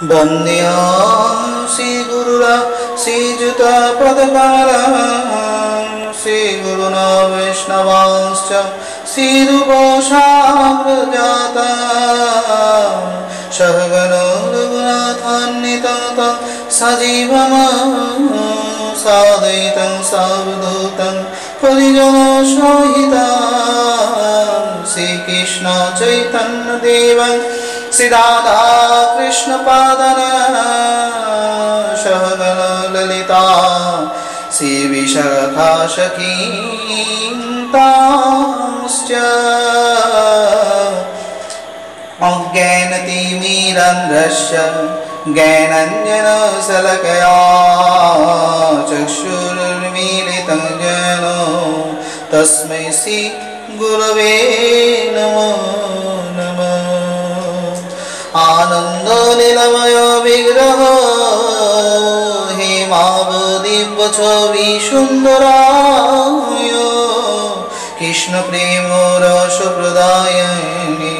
वन्द्यां श्रीगुरुरा श्रीयुता पदकारा श्रीगुरुना वैष्णवांश्च श्रीरूपसाग्रजाता सहगणो रघुनाथान्वितं सजीवं साद्वैतं सावधूतं परिजनसहितं श्रीकृष्ण चैतन्य देवं श्री राधा कृष्ण पादना सहगण ललिता श्री विशाखा सखींतांश्च अज्ञानतिमिरान्धस्य ज्ञानाञ्जनशलाकया चक्षुरुन्मीलितं येन तस्मै श्री गुरवे नमो नमः। आनन्दलीलमय विग्रह हेमावदिव्य छवि सुन्दराय कृष्ण प्रेम रस प्रदायिनी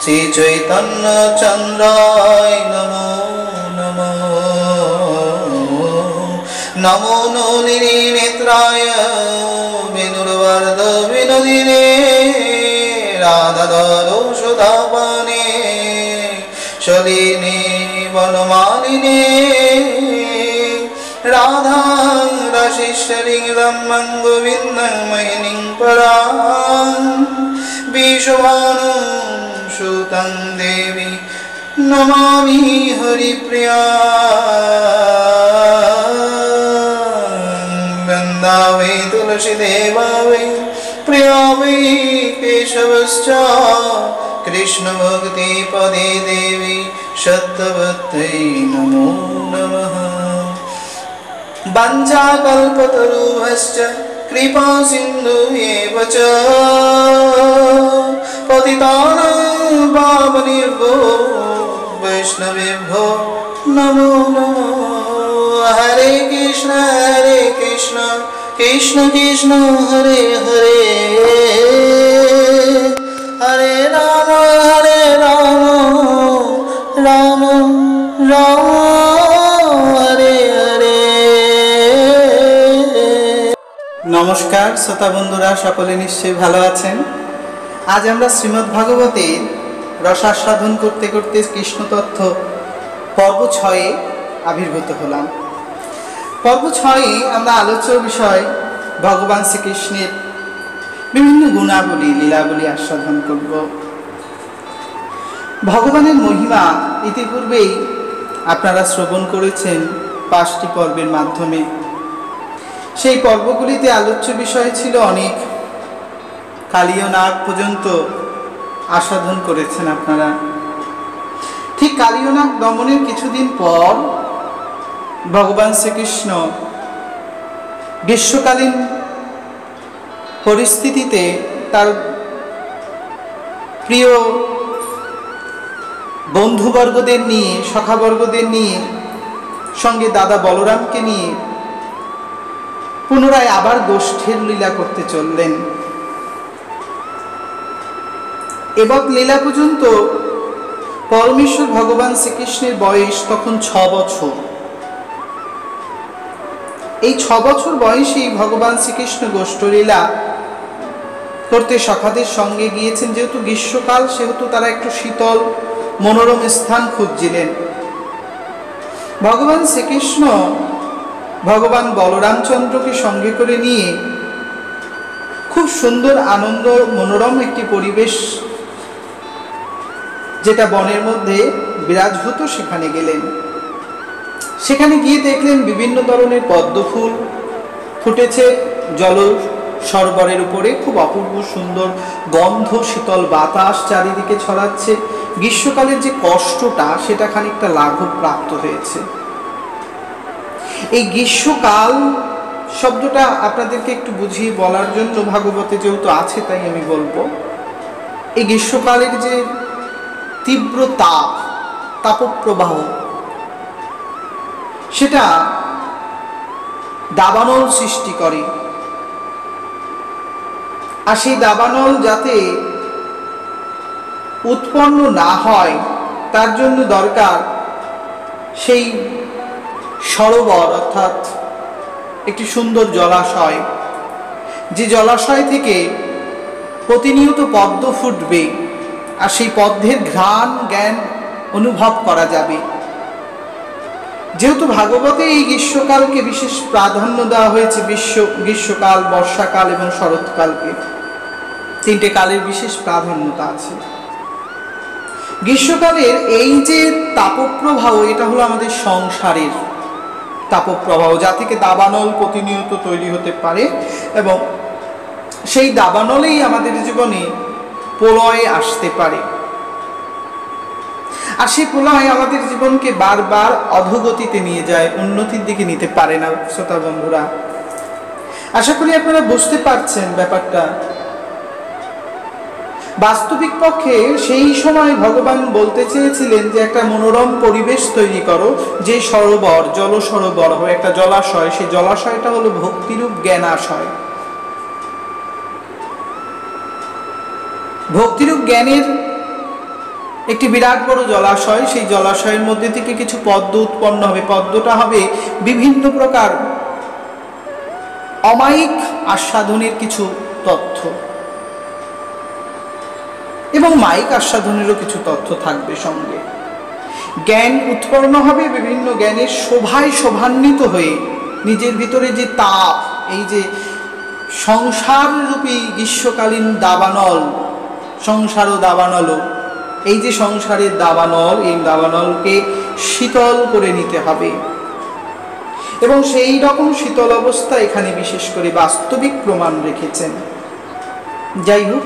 श्री चैतन्य चन्द्राय नमो नमः। नमो नलिनी नेत्राय विनुर्वरद विनोदिने राधाधरो सुधापाने शलिनी वनमालिने राधा रसिश्वरी रमं गोविन्दं मयिनीं परां विश्वभानुं सुतं देवी नमामि हरिप्रियां। वृन्दा वै तुलसीदेवा वै प्रिया वै केशवश्च कृष्ण भक्ति पदे देवी सत्यवत्यै नमो नमः। वाञ्छाकल्पतरुभ्यश्च कृपा सिन्धुभ्येव च पतितानां पावनेभ्यो वैष्णवेभ्यो नमो नमः। हरे कृष्ण कृष्ण कृष्ण हरे हरे हरे राम राम राम हरे हरे। नमस्कार श्रोता बंधुरा सकले निश्चय भालो आছেন। आज আমরা শ্রীমদ্ ভাগবতের রসাস্বাদন করতে করতে কৃষ্ণ তথ্য পর্ব 6 আবির্ভূত হলাম। পর্ব 6 আমরা আলোচ্য বিষয় ভগবান শ্রীকৃষ্ণের বিভিন্ন গুণাবলী লীলাবলী আস্বাদন করব। ভগবানের মহিমা ইতিপূর্বেই আপনারা শ্রবণ করেছেন 5টি পর্বের মাধ্যমে। সেই পর্বগুলিতে আলোচ্য বিষয় ছিল অনেক, কালীয় নাগ পর্যন্ত আস্বাদন করেছেন আপনারা। ঠিক কালীয় নাগ দমনের কিছুদিন পর ভগবান শ্রীকৃষ্ণ গ্রীষ্মকালীন পরিস্থিতিতে তার প্রিয় বন্ধুবর্গদের নিয়ে, সখাবর্গদের নিয়ে, সঙ্গে দাদা বলরামকে নিয়ে পুনরায় আবার গোষ্ঠীর লীলা করতে চললেন। এবার লীলা পর্যন্ত পরমেশ্বর ভগবান শ্রীকৃষ্ণের বয়স তখন 6 বছর। এই 6 বছর বয়সেই ভগবান শ্রীকৃষ্ণ গোষ্ঠলীলা করতে সখাদের সঙ্গে গিয়েছেন। যেহেতু গ্রীষ্মকাল, সেহেতু তারা একটু শীতল মনোরম স্থান খুঁজছিলেন। ভগবান শ্রীকৃষ্ণ ভগবান বলরামচন্দ্রকে সঙ্গে করে নিয়ে খুব সুন্দর আনন্দ মনোরম একটি পরিবেশ, যেটা বনের মধ্যে বিরাজভূত, সেখানে গেলেন। সেখানে গিয়ে দেখলেন বিভিন্ন ধরনের পদ্ম ফুল ফুটেছে জল সরোবরের উপরে। খুব অপূর্ব সুন্দর গন্ধ, শীতল বাতাস চারিদিকে ছড়াচ্ছে। গ্রীষ্মকালের যে কষ্টটা, সেটা খানিকটা লাঘব প্রাপ্ত হয়েছে। এই গ্রীষ্মকাল শব্দটা আপনাদেরকে একটু বুঝিয়ে বলার জন্য ভাগবতে যেহেতু আছে তাই আমি বলবো। এই গ্রীষ্মকালের যে তীব্র তাপপ্রবাহ, সেটা দাবানল সৃষ্টি করে। আর সেই দাবানল যাতে উৎপন্ন না হয় তার জন্য দরকার সেই সরোবর অর্থাৎ একটি সুন্দর জলাশয়, যে জলাশয় থেকে প্রতিনিয়ত পদ্ম ফুটবে আর সেই পদ্মের ঘ্রাণ জ্ঞান অনুভব করা যাবে। যেহেতু ভাগবতে এই গ্রীষ্মকালকে বিশেষ প্রাধান্য দেওয়া হয়েছে, গ্রীষ্মকাল, বর্ষাকাল এবং শরৎকালকে, তিনটে কালের বিশেষ প্রাধান্যতা আছে। গ্রীষ্মকালের এই যে তাপপ্রবাহ, এটা হলো আমাদের সংসারের তাপপ্রবাহ, যা থেকে দাবানল প্রতিনিয়ত তৈরি হতে পারে এবং সেই দাবানলেই আমাদের জীবনে প্রলয় আসতে পারে। আর সেই প্রলয় আমাদের জীবনকে বারবার অধোগতিতে নিয়ে যায়, উন্নতির দিকে নিতে পারে না। শ্রোতা বন্ধুরা, আশা করি আপনারা বুঝতে পারছেন ব্যাপারটা। বাস্তবিক পক্ষে সেই সময় ভগবান বলতে চেয়েছিলেন যে একটা মনোরম পরিবেশ তৈরি করো, যে সরোবর, জল সরোবর, একটা জলাশয়, সেই জলাশয়টা হলো ভক্তিরূপ জ্ঞানাশয়। ভক্তিরূপ জ্ঞানের একটি বিরাট বড় জলাশয়, সেই জলাশয়ের মধ্যে থেকে কিছু পদ্ম উৎপন্ন হবে। পদ্মটা হবে বিভিন্ন প্রকার অমায়িক আস্বাদনের কিছু তথ্য এবং মায়িক আস্বাদনেরও কিছু তথ্য থাকবে সঙ্গে। জ্ঞান উৎপন্ন হবে, বিভিন্ন জ্ঞানের শোভায় শোভান্বিত হয়ে নিজের ভিতরে যে তাপ, এই যে সংসাররূপী গ্রীষ্মকালীন দাবানল, সংসার ও দাবানল, এই যে সংসারের দাবানল, এই দাবানলকে শীতল করে নিতে হবে। এবং সেই রকম শীতল অবস্থা এখানে বিশেষ করে বাস্তবিক প্রমাণ রেখেছেন। যাই হোক,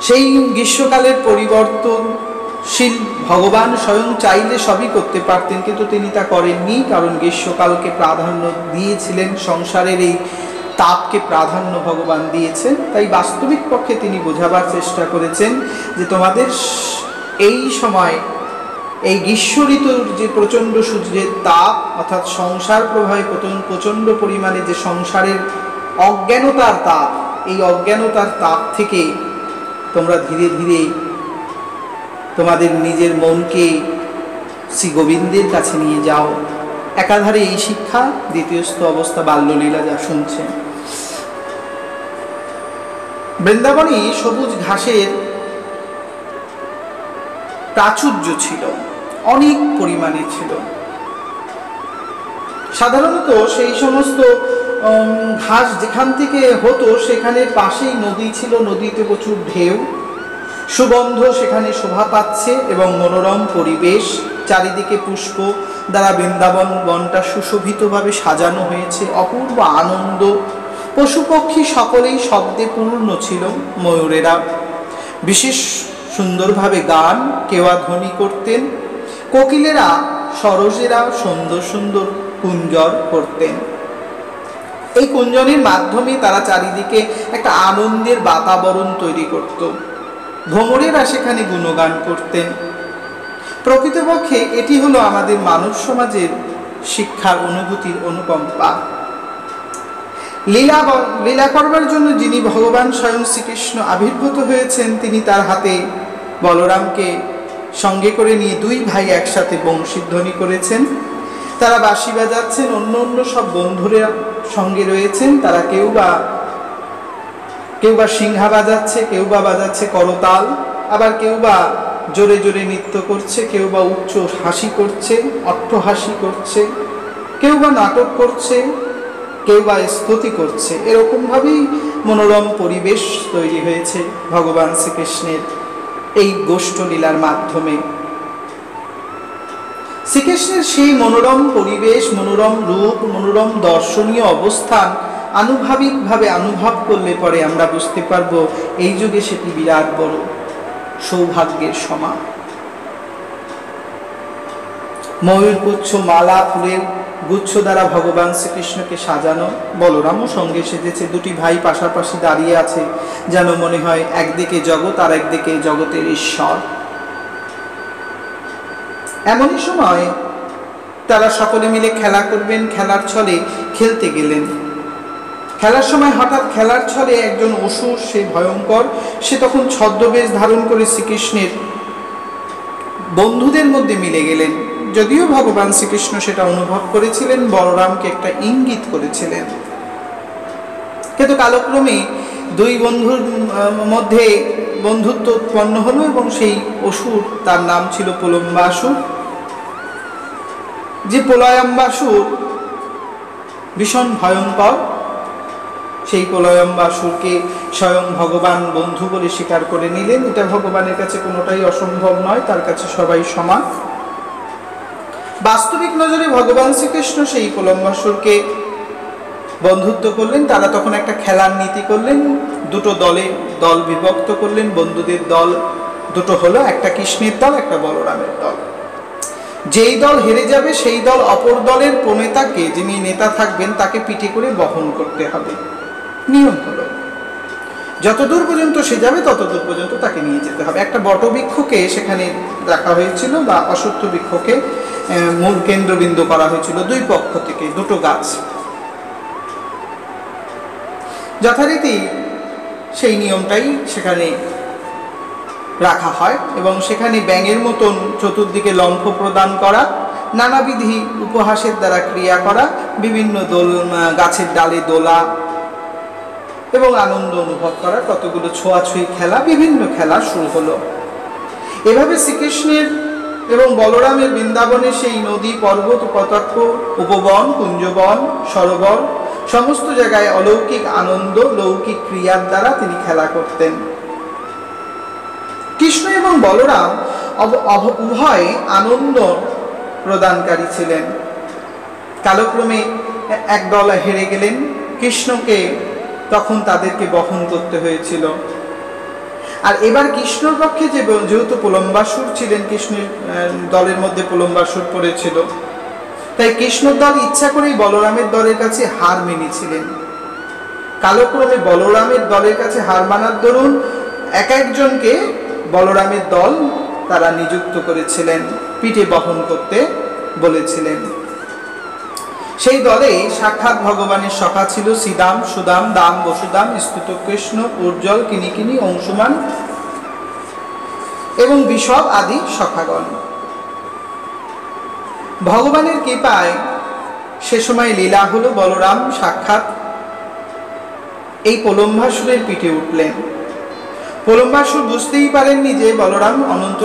সেই গ্রীষ্মকালের পরিবর্তনশীল ভগবান স্বয়ং চাইলে সবই করতে পারতেন, কিন্তু তিনি তা করেননি, কারণ গ্রীষ্মকালকে প্রাধান্য দিয়েছিলেন, সংসারের এই তাপকে প্রাধান্য ভগবান দিয়েছেন। তাই বাস্তবিক পক্ষে তিনি বোঝাবার চেষ্টা করেছেন যে তোমাদের এই সময়, এই গ্রীষ্ম ঋতুর যে প্রচণ্ড সূর্যের তাপ, অর্থাৎ সংসার প্রবাহে প্রচণ্ড পরিমাণে যে সংসারের অজ্ঞানতার তাপ, এই অজ্ঞানতার তাপ থেকে তোমরা ধীরে ধীরে তোমাদের নিজের মনকে শ্রী গোবিন্দের কাছে নিয়ে যাও। একাধারে এই শিক্ষা, দ্বিতীয়স্থ অবস্থা বাল্যলীলা যা শুনছেন। বৃন্দাবনে সবুজ ঘাসের প্রাচুর্য ছিল, অনেক পরিমাণে ছিল। সাধারণত সেই সমস্ত ঘাস যেখান থেকে হতো সেখানে পাশেই নদী ছিল, নদীতে প্রচুর ঢেউ, সুগন্ধ সেখানে শোভা পাচ্ছে এবং মনোরম পরিবেশ, চারিদিকে পুষ্প দ্বারা বৃন্দাবন বনটা সুশোভিতভাবে সাজানো হয়েছে, অপূর্ব আনন্দ। পশু পক্ষী সকলেই শব্দে পূর্ণ ছিল, ময়ূরেরা বিশেষ সুন্দরভাবে গান কেওয়া ধ্বনি করতেন, কোকিলেরা সরোজেরা সুন্দর সুন্দর কুঞ্জর করতেন। এই কুঞ্জনের মাধ্যমে তারা চারিদিকে একটা আনন্দের বাতাবরণ তৈরি করত। ভ্রমরেরা সেখানে গুণগান করতেন। প্রকৃতপক্ষে এটি হলো আমাদের মানব সমাজের শিক্ষার অনুভূতির অনুকম্পা। লীলা করবার জন্য যিনি ভগবান স্বয়ং শ্রীকৃষ্ণ আবির্ভূত হয়েছেন, তিনি তার হাতে বলরামকে সঙ্গে করে নিয়ে দুই ভাই একসাথে বংশীধ্বনি করেছেন। তারা বাঁশি বাজাচ্ছেন, অন্য অন্য সব বন্ধুরা সঙ্গে রয়েছেন, তারা কেউ বা সিংহা বাজাচ্ছে, কেউ বা বাজাচ্ছে করতাল, আবার কেউ বা জোরে জোরে নৃত্য করছে, কেউ বা উচ্চ হাসি করছে, অট্টহাসি করছে, কেউ বা নাটক করছে, কেউ বা স্তুতি করছে। এরকমভাবেই মনোরম পরিবেশ তৈরি হয়েছে ভগবান শ্রীকৃষ্ণের এই গোষ্ঠলীলার মাধ্যমে। শ্রীকৃষ্ণের সেই মনোরম পরিবেশ, মনোরম রূপ, মনোরম দর্শনীয় অবস্থান আনুভাবিকভাবে অনুভব করলে পরে আমরা বুঝতে পারবো এই যুগে সেটি বিরাট বড় সৌভাগ্যের সমান। ময়ূরগুচ্ছ, মালা, ফুলের গুচ্ছ দ্বারা ভগবান শ্রীকৃষ্ণকে সাজানো। বলরামও সঙ্গে সেজেছে, দুটি ভাই পাশাপাশি দাঁড়িয়ে আছে, যেন মনে হয় একদিকে জগৎ আর একদিকে জগতের ঈশ্বর। এমনই সময় তারা সকলে মিলে খেলা করবেন, খেলার ছলে খেলতে গেলেন। খেলার সময় হঠাৎ খেলার ছলে একজন অসুর, সে ভয়ঙ্কর, সে তখন ছদ্মবেশ ধারণ করে শ্রীকৃষ্ণের বন্ধুদের মধ্যে মিলে গেলেন। যদিও ভগবান শ্রীকৃষ্ণ সেটা অনুভব করেছিলেন, বলরামকে একটা ইঙ্গিত করেছিলেন। কিন্তু কালক্রমে দুই বন্ধুর মধ্যে বন্ধুত্ব উৎপন্ন হলো এবং সেই অসুর, তার নাম ছিল প্রলম্বাসুর, যে প্রলয়াম্বাসুর ভীষণ ভয়ঙ্কর। সেই প্রলয়াম্বাসুরকে স্বয়ং ভগবান বন্ধু বলে স্বীকার করে নিলেন। এটা ভগবানের কাছে কোনোটাই অসম্ভব নয়, তার কাছে সবাই সমান। বাস্তবিক নজরে ভগবান শ্রীকৃষ্ণ সেই প্রলম্বাসুরকে বন্ধুত্ব করলেন। তারা তখন একটা খেলার নীতি করলেন, দুটো দল বিভক্ত করলেন। বন্ধুদের দল দুটো হলো, একটা কৃষ্ণের দল, একটা বলরামের দল। যেই দল হেরে যাবে সেই দল অপর দলের প্রণেতাকে, যিনি নেতা থাকবেন, তাকে পিঠে করে বহন করতে হবে। নিয়ম হলো যতদূর পর্যন্ত সে যাবে ততদূর পর্যন্ত তাকে নিয়ে যেতে হবে। একটা বটবৃক্ষকে সেখানে রাখা হয়েছিল, বা অশ্বত্থ বৃক্ষকে মূল কেন্দ্রবিন্দু করা হয়েছিল, দুই পক্ষ থেকে দুটো গাছ। যথারীতি সেই নিয়মটাই সেখানে রাখা হয় এবং সেখানে ব্যাঙের মতন চতুর্দিকে লম্ফ প্রদান করা, নানাবিধি উপহাসের দ্বারা ক্রিয়া করা, বিভিন্ন গাছের ডালে দোলা এবং আনন্দ অনুভব করা, কতগুলো ছোঁয়াছুঁয়ি খেলা, বিভিন্ন খেলা শুরু হলো। এভাবে শ্রীকৃষ্ণের এবং বলরামের বৃন্দাবনে সেই নদী, পর্বত, কটাক্ষ, উপবন, কুঞ্জবন, সরোবর সমস্ত জায়গায় অলৌকিক আনন্দ, লৌকিক ক্রিয়ার দ্বারা তিনি খেলা করতেন। কৃষ্ণ এবং বলরাম উভয় আনন্দ প্রদানকারী ছিলেন। কালক্রমে এক দল হেরে গেলেন, কৃষ্ণকে তখন তাদেরকে বহন করতে হয়েছিল। আর এবার কৃষ্ণর পক্ষে যেহেতু প্রলম্বাসুর ছিলেন, কৃষ্ণের দলের মধ্যে প্রলম্বাসুর পড়েছিল, তাই কৃষ্ণর দল ইচ্ছা করেই বলরামের দলের কাছে হার মেনেছিলেন। কালক্রমে বলরামের দলের কাছে হার মানার দরুন এক একজনকে বলরামের দল তারা নিযুক্ত করেছিলেন, পিঠে বহন করতে বলেছিলেন। সেই দলে সাক্ষাৎ ভগবানের সখা ছিল শ্রীদাম, সুদাম, দাম, বসুদাম, স্থুতকৃষ্ণ, উজ্জ্বল, কিনিকিনি, অংশুমান এবং বিষব আদি সখাগণ। ভগবানের কৃপায় সে সময় লীলা হলো, বলরাম সাক্ষাৎ এই প্রলম্বাসুরের পিঠে উঠলেন। প্রলম্বাসুর বুঝতেই পারেননি যে বলরাম অনন্ত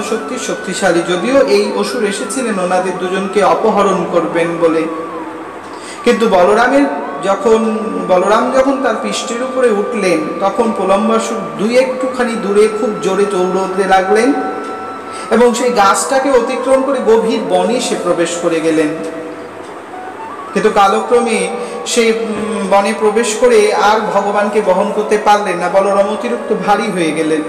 শক্তিশালী, যদিও এই অসুর এসেছিলেন ওনাদের দুজনকে অপহরণ করবেন বলে। কিন্তু বলরাম যখন তার পৃষ্ঠের উপরে উঠলেন, তখন প্রলম্বাসুর একটুখানি দূরে খুব জোরে দৌড়তে লাগলেন এবং সেই গাছটাকে অতিক্রম করে গভীর বনে সে প্রবেশ করে গেলেন। কিন্তু কালক্রমে সে বনে প্রবেশ করে আর ভগবানকে বহন করতে পারলেন না। বলরাম অতিরিক্ত ভারী হয়ে গেলেন।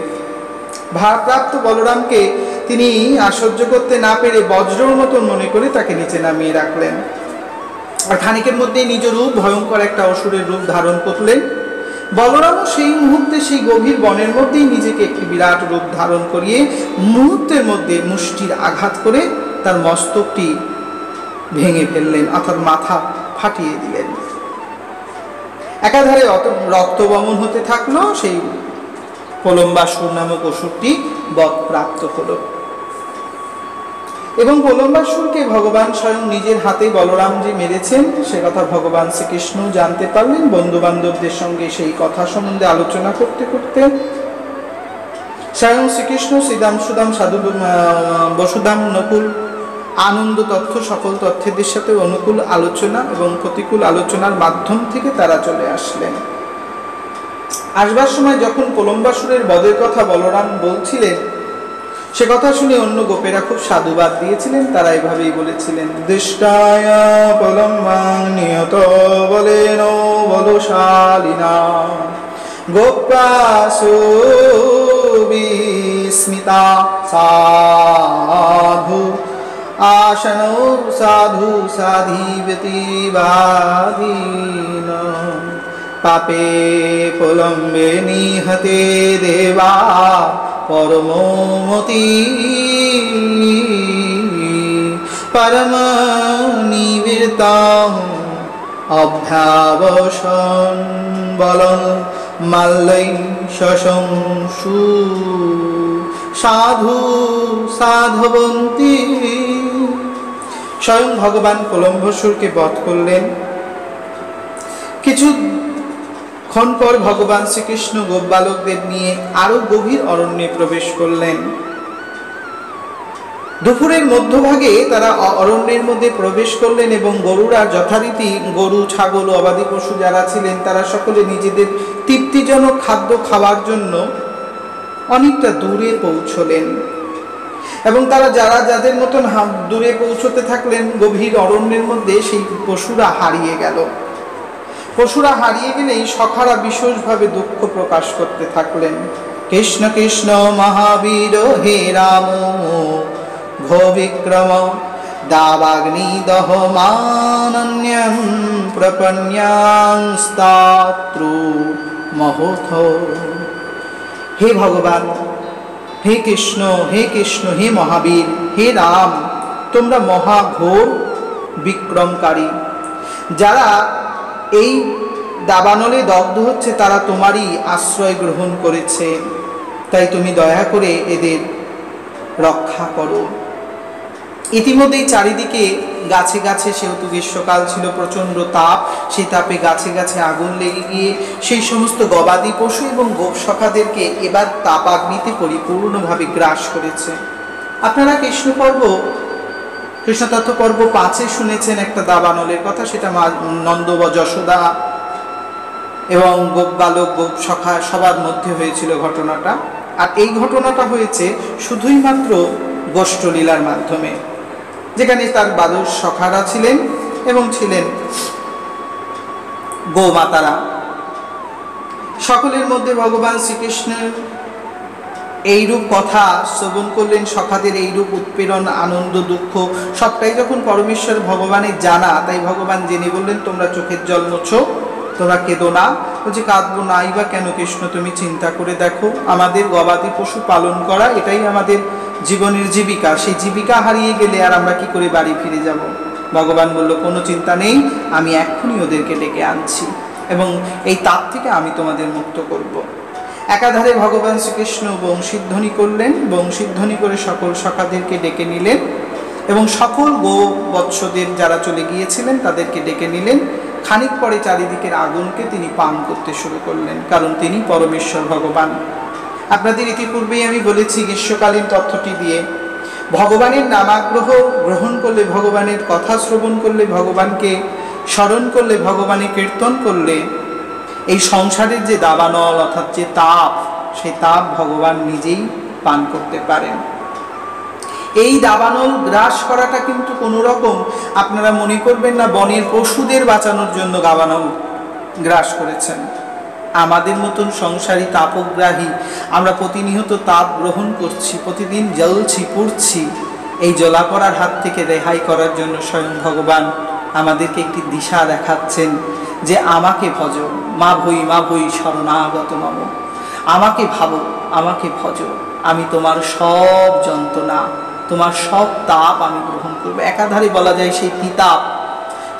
ভারপ্রাপ্ত বলরামকে তিনি সহ্য করতে না পেরে বজ্রর মতন মনে করে তাকে নিচে নামিয়ে রাখলেন। আর খানিকের মধ্যেই নিজ রূপ, ভয়ঙ্কর একটা অসুরের রূপ ধারণ করলেন। বলরামও সেই মুহূর্তে সেই গভীর বনের মধ্যেই নিজেকে একটি বিরাট রূপ ধারণ করিয়ে মুহূর্তের মধ্যে মুষ্টির আঘাত করে তার মস্তকটি ভেঙে ফেললেন, অর্থাৎ মাথা ফাটিয়ে দিলেন। একাধারে রক্তবমন হতে থাকলো। সেই প্রলম্বাসুর নামক অসুরটি বধপ্রাপ্ত হল এবং প্রলম্বাসুরকে ভগবান স্বয়ং নিজের হাতে বলরাম যে মেরেছেন সে কথা ভগবান শ্রীকৃষ্ণ জানতে পারলেন। বন্ধু বান্ধবদের সঙ্গে সেই কথা সম্বন্ধে আলোচনা করতে করতে স্বয়ং শ্রীকৃষ্ণ শ্রীদাম, সুদাম, সাধু, বসুদাম, নকুল আনন্দ তথ্য, সকল তথ্যদের সাথে অনুকূল আলোচনা এবং প্রতিকূল আলোচনার মাধ্যম থেকে তারা চলে আসলেন। আসবার সময় যখন প্রলম্বাসুরের বধের কথা বলরাম বলছিলেন, সে কথা শুনে অন্য গোপেরা খুব সাধুবাদ দিয়েছিলেন। তারা এভাবেই বলেছিলেন, দৃষ্টায় প্রলম্বাং নিয়ত বলেন বলশালিনা গোপাসু বিস্মিতা সাধু आशनो साधु साधिवती बाधीन पापे प्रलम्बे निहते देवा परमोमति परम निवृत्ता अभ्यावसन बलं मल्लै शशंसु साधु साधवन्ति স্বয়ং ভগবান প্রলম্বসুরকে বধ করলেন। কিছুক্ষণ পর ভগবান শ্রীকৃষ্ণ গোপবালকদের নিয়ে আরো গভীর অরণ্যে প্রবেশ করলেন। দুপুরের মধ্যভাগে তারা অরণ্যের মধ্যে প্রবেশ করলেন এবং গরুরা যথারীতি, গরু, ছাগল, গবাদি পশু যারা ছিলেন তারা সকলে নিজেদের তৃপ্তিজনক খাদ্য খাওয়ার জন্য অনেকটা দূরে পৌঁছলেন। এবং তারা যাদের মতন দূরে পৌঁছতে থাকলেন, গভীর অরণ্যের মধ্যে সেই পশুরা হারিয়ে গেল। পশুরা হারিয়ে গেলেই সখারা বিশেষভাবে দুঃখ প্রকাশ করতে থাকলেন। কৃষ্ণ কৃষ্ণ মহাবীর হে রাম ঘো বিক্রম দাবাগ্নি দহমানন্যং প্রপন্যাংস্তাত্রু মহোথ। হে ভগবান, হে কৃষ্ণ, হে কৃষ্ণ, হে মহাবীর, হে রাম, তোমরা মহাঘোর বিক্রমকারী। যারা এই দাবানলে দগ্ধ হচ্ছে তারা তোমারই আশ্রয় গ্রহণ করেছে, তাই তুমি দয়া করে এদের রক্ষা করো। ইতিমধ্যেই চারিদিকে গাছে গাছে, সেহেতু গ্রীষ্মকাল ছিল, প্রচণ্ড তাপ, সেই তাপে গাছে গাছে আগুন লেগে গিয়ে সেই সমস্ত গবাদি পশু এবং গোপসখাদেরকে এবার তাপাগ্নিতে পরিপূর্ণভাবে গ্রাস করেছে। আপনারা কৃষ্ণতত্ত্ব পর্ব 5-এ শুনেছেন একটা দাবানলের কথা। সেটা নন্দ ও যশোদা এবং গোপবালক, গোপসখা সবার মধ্যে হয়েছিল ঘটনাটা। আর এই ঘটনাটা হয়েছে শুধুই মাত্র গোষ্ঠলীলার মাধ্যমে, যেখানে তার বালক সখারা ছিলেন এবং ছিলেন গোমাতারা। সকলের মধ্যে ভগবান শ্রীকৃষ্ণের এইরূপ কথা শ্রবণ করলেন, সখাদের এইরূপ উৎপীড়ন, আনন্দ, দুঃখ সবটাই যখন পরমেশ্বর ভগবানের জানা, তাই ভগবান জেনে বললেন, তোমরা চোখের জল মোছো, তোমরা কেঁদো না। বলছে, কাঁদবো নাই বা কেন কৃষ্ণ, তুমি চিন্তা করে দেখো, আমাদের গবাদি পশু পালন করা এটাই আমাদের জীবনের জীবিকা। সেই জীবিকা হারিয়ে গেলে আর আমরা কি করে বাড়ি ফিরে যাব? ভগবান বলল, কোনো চিন্তা নেই, আমি এক্ষুনি ওদেরকে ডেকে আনছি এবং এই তাপ থেকে আমি তোমাদের মুক্ত করব। একাধারে ভগবান শ্রীকৃষ্ণ বংশীধ্বনি করলেন, বংশীধ্বনি করে সকল সখাদেরকে ডেকে নিলেন এবং সকল গোবৎসদের যারা চলে গিয়েছিলেন তাদেরকে ডেকে নিলেন। খানিক পরে চারিদিকের আগুনকে তিনি পান করতে শুরু করলেন, কারণ তিনি পরমেশ্বর ভগবান। আপনাদের ইতিপূর্বেই আমি বলেছি গ্রীষ্মকালীন তথ্যটি দিয়ে, ভগবানের নামাগ্রহ গ্রহণ করলে, ভগবানের কথা শ্রবণ করলে, ভগবানকে স্মরণ করলে, ভগবানের কীর্তন করলে এই সংসারের যে দাবানল অর্থাৎ যে তাপ, সেই তাপ ভগবান নিজেই পান করতে পারেন। এই দাবানল গ্রাস করাটা কিন্তু কোনো রকম আপনারা মনে করবেন না বনের পশুদের বাঁচানোর জন্য দাবানল গ্রাস করেছেন। আমাদের মতন সংসারী তাপগ্রাহী আমরা প্রতিনিয়ত তাপ গ্রহণ করছি, প্রতিদিন জ্বলছি, পুড়ছি। এই জ্বলা করার হাত থেকে রেহাই করার জন্য স্বয়ং ভগবান আমাদেরকে একটি দিশা দেখাচ্ছেন যে আমাকে ভজ, মা ভৈ শরণাগত মম, আমাকে ভাবো, আমাকে ভজ, আমি তোমার সব যন্ত্রণা, তোমার সব তাপ আমি গ্রহণ করবো। একাধারে বলা যায় সেই তিতাপ,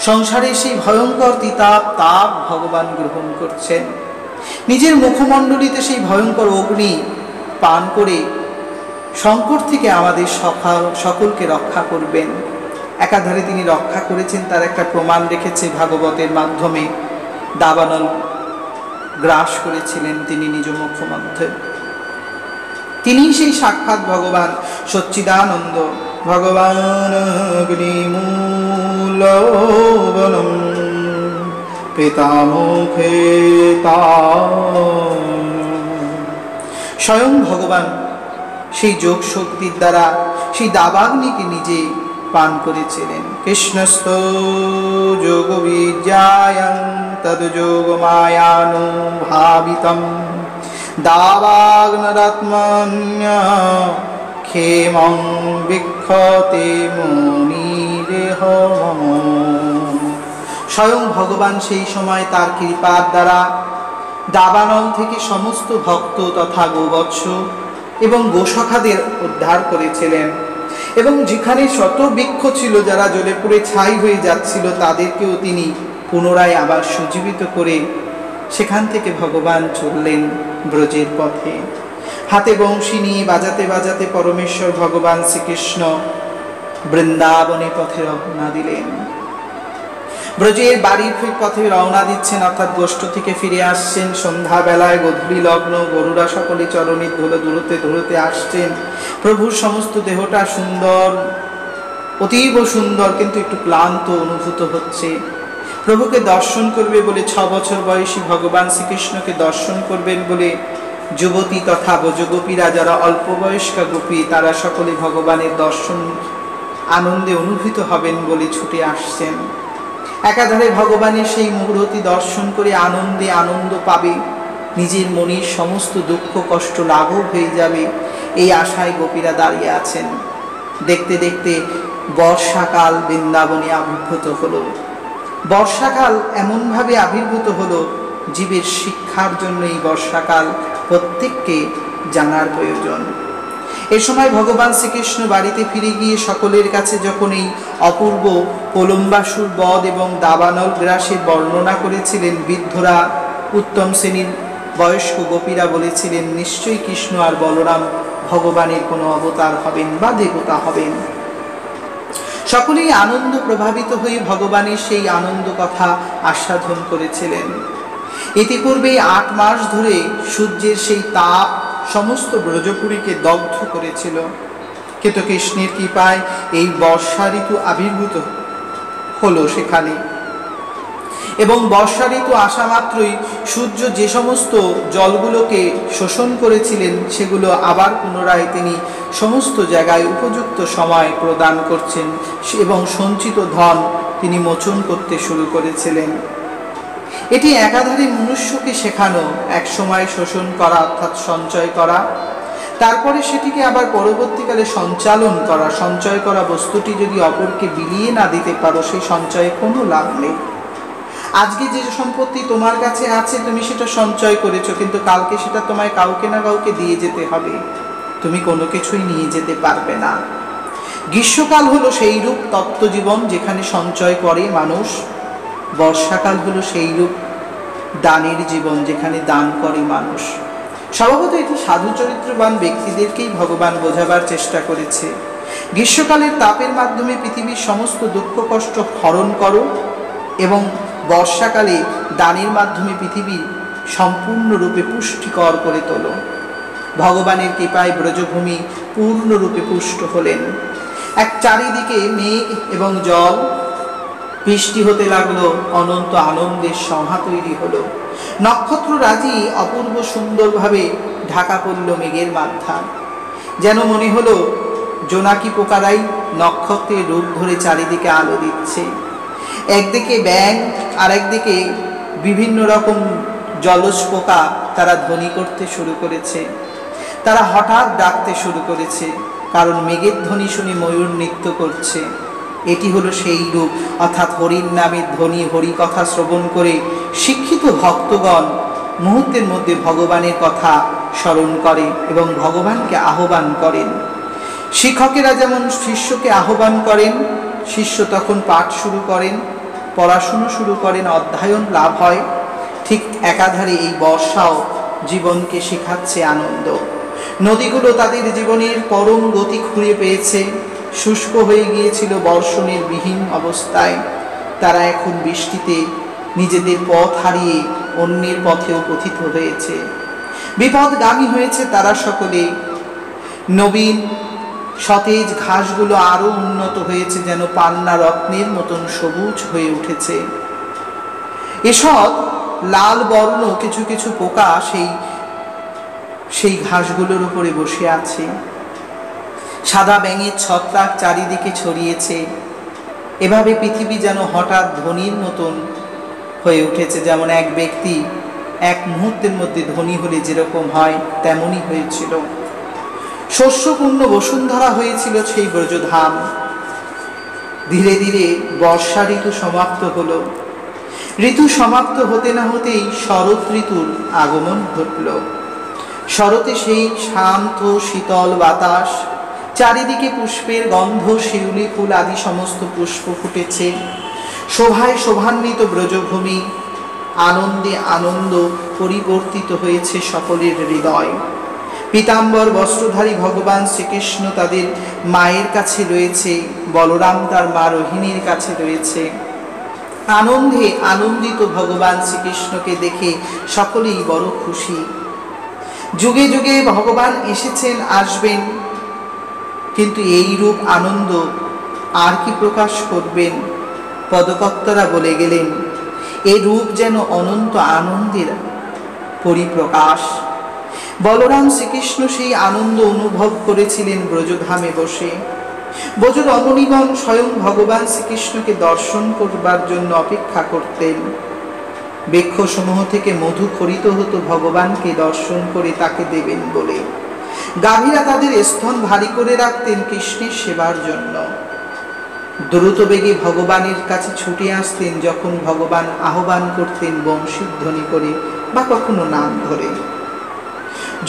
সংসারে সেই ভয়ঙ্কর তিতাপ তাপ ভগবান গ্রহণ করছেন। নিজের মুখমণ্ডলীতে সেই ভয়ঙ্কর অগ্নি পান করে সংকট থেকে আমাদের সকলকে রক্ষা করবেন। একাধারে তিনি রক্ষা করেছেন, তার একটা প্রমাণ রেখেছে ভাগবতের মাধ্যমে। দাবানল গ্রাস করেছিলেন তিনি নিজ মুখমধ্যে। তিনি সেই সাক্ষাৎ ভগবান সচ্চিদানন্দ, ভগবান অগ্নিমূলবনম পিতামুখে স্বয়ং ভগবান সেই যোগ শক্তির দ্বারা সেই দাবাগ্নিকে নিজে পান করেছিলেন। কৃষ্ণস্থ যোগ বিদ্যায়াং তদ যোগ মায়ানুভাবিতম দাবাগ্নরাত্মন্য ক্ষেমং বিক্ষতে মুনিরেহ মম। স্বয়ং ভগবান সেই সময় তার কৃপার দ্বারা দাবানল থেকে সমস্ত ভক্ত তথা গোবৎস এবং গোসখাদের উদ্ধার করেছিলেন এবং যেখানে শত বৃক্ষ ছিল যারা জ্বলে পুড়ে ছাই হয়ে যাচ্ছিল তাদেরকেও তিনি পুনরায় আবার সঞ্জীবিত করে সেখান থেকে ভগবান চললেন ব্রজের পথে। হাতে বংশী নিয়ে বাজাতে বাজাতে পরমেশ্বর ভগবান শ্রীকৃষ্ণ বৃন্দাবনে পথে রওনা দিলেন। ব্রজের বাড়ির পথে রওনা দিচ্ছেন, অর্থাৎ গোষ্ঠ থেকে ফিরে আসছেন সন্ধ্যাবেলায়, গধূলি লগ্ন। গরুরা সকলে চরণে ধুলো ধুলোতে ধুলোতে আসছেন। প্রভুর সমস্ত দেহটা সুন্দর, অতীব সুন্দর, কিন্তু একটু ক্লান্ত অনুভূত হচ্ছে। প্রভুকে দর্শন করবে বলে, 6 বছর বয়সী ভগবান শ্রীকৃষ্ণকে দর্শন করবেন বলে যুবতী তথা ব্রজগোপীরা, যারা অল্প বয়স্কা গোপী, তারা সকলে ভগবানের দর্শন আনন্দে অনুভূত হবেন বলে ছুটে আসছেন। একাধারে ভগবানের সেই মূর্তি দর্শন করে আনন্দে আনন্দ পাবে, নিজের মনের সমস্ত দুঃখ কষ্ট লাঘব হয়ে যাবে, এই আশায় গোপীরা দাঁড়িয়ে আছেন। দেখতে দেখতে বর্ষাকাল বৃন্দাবনে আবির্ভূত হলো। বর্ষাকাল এমনভাবে আবির্ভূত হলো, জীবের শিক্ষার জন্য এই বর্ষাকাল প্রত্যেককে জানার প্রয়োজন। এ সময় ভগবান শ্রীকৃষ্ণ বাড়িতে ফিরে গিয়ে সকলের কাছে যখন এই অপূর্ব প্রলম্বাসুর বধ এবং দাবানল গ্রাসের বর্ণনা করেছিলেন, বৃদ্ধরা, উত্তম শ্রেণীর বয়স্ক গোপীরা বলেছিলেন, নিশ্চয়ই কৃষ্ণ আর বলরাম ভগবানের কোনো অবতার হবেন বা দেবতা হবেন। সকলেই আনন্দ প্রভাবিত হয়ে ভগবানের সেই আনন্দ কথা আস্বাদন করেছিলেন। ইতিপূর্বে 8 মাস ধরে সূর্যের সেই তাপ সমস্ত ব্রজপুরীকে দগ্ধ করেছিল, কিন্তু কৃষ্ণের কৃপায় এই বর্ষা ঋতু আবির্ভূত হলো সেখানে। এবং বর্ষা ঋতু আসা মাত্রই সূর্য যে সমস্ত জলগুলোকে শোষণ করেছিলেন, সেগুলো আবার পুনরায় তিনি সমস্ত জায়গায় উপযুক্ত সময় প্রদান করছেন এবং সঞ্চিত ধন তিনি মোচন করতে শুরু করেছিলেন। এটি একাধারে মনুষ্যকে শেখানো, এক সময় শোষণ করা অর্থাৎ সঞ্চয় করা, তারপরে সেটিকে আবার পরবর্তীকালে সঞ্চালন করা। সঞ্চয় করা বস্তুটি যদি অপরকে বিলিয়ে না দিতে পারো, সেই সঞ্চয়ে কোনো লাভ নেই। আজকে যে সম্পত্তি তোমার কাছে আছে, তুমি সেটা সঞ্চয় করেছো, কিন্তু কালকে সেটা তোমায় কাউকে না কাউকে দিয়ে যেতে হবে, তুমি কোনো কিছুই নিয়ে যেতে পারবে না। গ্রীষ্মকাল হলো সেই রূপ তত্ত্বজীবন যেখানে সঞ্চয় করে মানুষ। বর্ষাকাল হলো সেই রূপ দানের জীবন যেখানে দান করে মানুষ। স্বভাবত এটি সাধু চরিত্রবান ব্যক্তিদেরকেই ভগবান বোঝাবার চেষ্টা করেছে। গ্রীষ্মকালের তাপের মাধ্যমে পৃথিবীর সমস্ত দুঃখ কষ্ট হরণ করো এবং বর্ষাকালে দানের মাধ্যমে পৃথিবী সম্পূর্ণরূপে পুষ্টিকর করে তোলো। ভগবানের কৃপায় ব্রজভূমি পূর্ণরূপে পুষ্ট হলেন। এক চারিদিকে মেঘ এবং জল বৃষ্টি হতে লাগলো, অনন্ত আনন্দের সভা তৈরি হলো। নক্ষত্ররাজি অপূর্ব সুন্দরভাবে ঢাকা পড়ল মেঘের মাথায়, যেন মনে হলো জোনাকি পোকারাই নক্ষত্রের রূপ ধরে চারিদিকে আলো দিচ্ছে। একদিকে ব্যাঙ আর একদিকে বিভিন্ন রকম জলজ পোকা, তারা ধ্বনি করতে শুরু করেছে, তারা হঠাৎ ডাকতে শুরু করেছে, কারণ মেঘের ধ্বনি শুনে ময়ূর নৃত্য করছে। এটি হলো সেই রূপ, অর্থাৎ হরির নামের ধ্বনি, হরি কথা শ্রবণ করে শিক্ষিত ভক্তগণ মুহূর্তের মধ্যে ভগবানের কথা স্মরণ করে এবং ভগবানকে আহ্বান করেন। শিক্ষকেরা যেমন শিষ্যকে আহ্বান করেন, শিষ্য তখন পাঠ শুরু করেন, পড়াশুনো শুরু করেন, অধ্যয়ন লাভ হয়, ঠিক একাধারে এই বর্ষাও জীবনকে শেখাচ্ছে আনন্দ। নদীগুলো তাদের জীবনের পরম গতি খুঁড়ে পেয়েছে। শুষ্ক হয়ে গিয়েছিল বর্ষণের বিহীন অবস্থায়, তারা এখন বৃষ্টিতে নিজেদের পথ হারিয়ে অন্যের পথেও পথিত হয়েছে, বিপদগামী হয়েছে তারা সকলে। নবীন সতেজ ঘাসগুলো আরো উন্নত হয়েছে, যেন পান্না রত্নের মতন সবুজ হয়ে উঠেছে। এসব লাল বর্ণ কিছু কিছু পোকা সেই ঘাসগুলোর উপরে বসে আছে। সাদা ব্যাঙের ছত্রাক চারিদিকে ছড়িয়েছে। এভাবে পৃথিবী যেন হঠাৎ ধনির মতন হয়ে উঠেছে, যেমন এক ব্যক্তি এক মুহূর্তের মধ্যে ধনী হলে যেরকম হয় তেমনই হয়েছিল। শস্যপূর্ণ বসুন্ধরা হয়েছিল সেই ব্রজধাম। ধীরে ধীরে বর্ষা ঋতু সমাপ্ত হলো। ঋতু সমাপ্ত হতে না হতেই শরৎ ঋতুর আগমন ঘটল। শরতে সেই শান্ত শীতল বাতাস, চারিদিকে পুষ্পের গন্ধ, শিউলি ফুল আদি সমস্ত পুষ্প ফুটেছে। শোভায় শোভান্বিত ব্রজভূমি, আনন্দে আনন্দ পরিবর্তিত হয়েছে সকলের হৃদয়। পীতাম্বর বস্ত্রধারী ভগবান শ্রীকৃষ্ণ তাদের মায়ের কাছে রয়েছে, বলরাম তার মা রোহিণীর কাছে রয়েছে। আনন্দে আনন্দিত ভগবান শ্রীকৃষ্ণকে দেখে সকলেই বড় খুশি। যুগে যুগে ভগবান এসেছেন, আসবেন, কিন্তু এই রূপ আনন্দ আর কি প্রকাশ করবেন? পদকর্তারা বলে গেলেন, এই রূপ যেন অনন্ত আনন্দের পরিপ্রকাশ। বলরাম শ্রীকৃষ্ণ সেই আনন্দ অনুভব করেছিলেন ব্রজধামে বসে। ব্রজ রমণীগণ স্বয়ং ভগবান শ্রীকৃষ্ণকে দর্শন করবার জন্য অপেক্ষা করতেন। বৃক্ষসমূহ থেকে মধু খরিত হতো ভগবানকে দর্শন করে তাকে দেবেন বলে। গাভীরা তাদের স্তন ভারী করে রাখতেন কৃষ্ণের সেবার জন্য। দ্রুত বেগে ভগবানের কাছে ছুটে আসতেন যখন ভগবান আহ্বান করতেন বংশীর ধ্বনি করে বা কখনো নাম ধরে।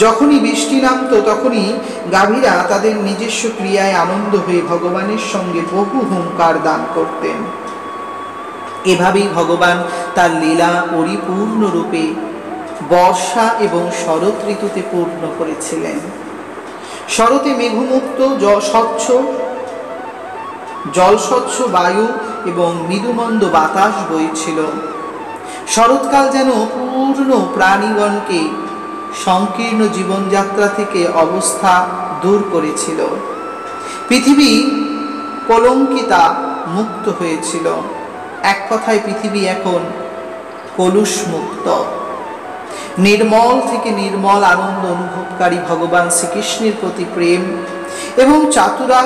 যখনই বৃষ্টি নামত তখনই গাভীরা তাদের নিজস্ব ক্রিয়ায় আনন্দ হয়ে ভগবানের সঙ্গে বহু হুঙ্কার দান করতেন। এভাবেই ভগবান তার লীলা পরিপূর্ণ রূপে বর্ষা এবং শরৎ ঋতুতে পূর্ণ করেছিলেন। শরতে মেঘমুক্ত জল স্বচ্ছ বায়ু এবং মৃদুমন্দ বাতাস বইছিল। শরৎকাল যেন পূর্ণ প্রাণীগণকে সংকীর্ণ জীবনযাত্রা থেকে অবস্থা দূর করেছিল। পৃথিবী কলঙ্কিতা মুক্ত হয়েছিল। এক কথায় পৃথিবী এখন কলুষ মুক্ত। নির্মল থেকে নির্মল আনন্দ অনুভবকারী ভগবান শ্রীকৃষ্ণের প্রতি প্রেম এবং চাতুরা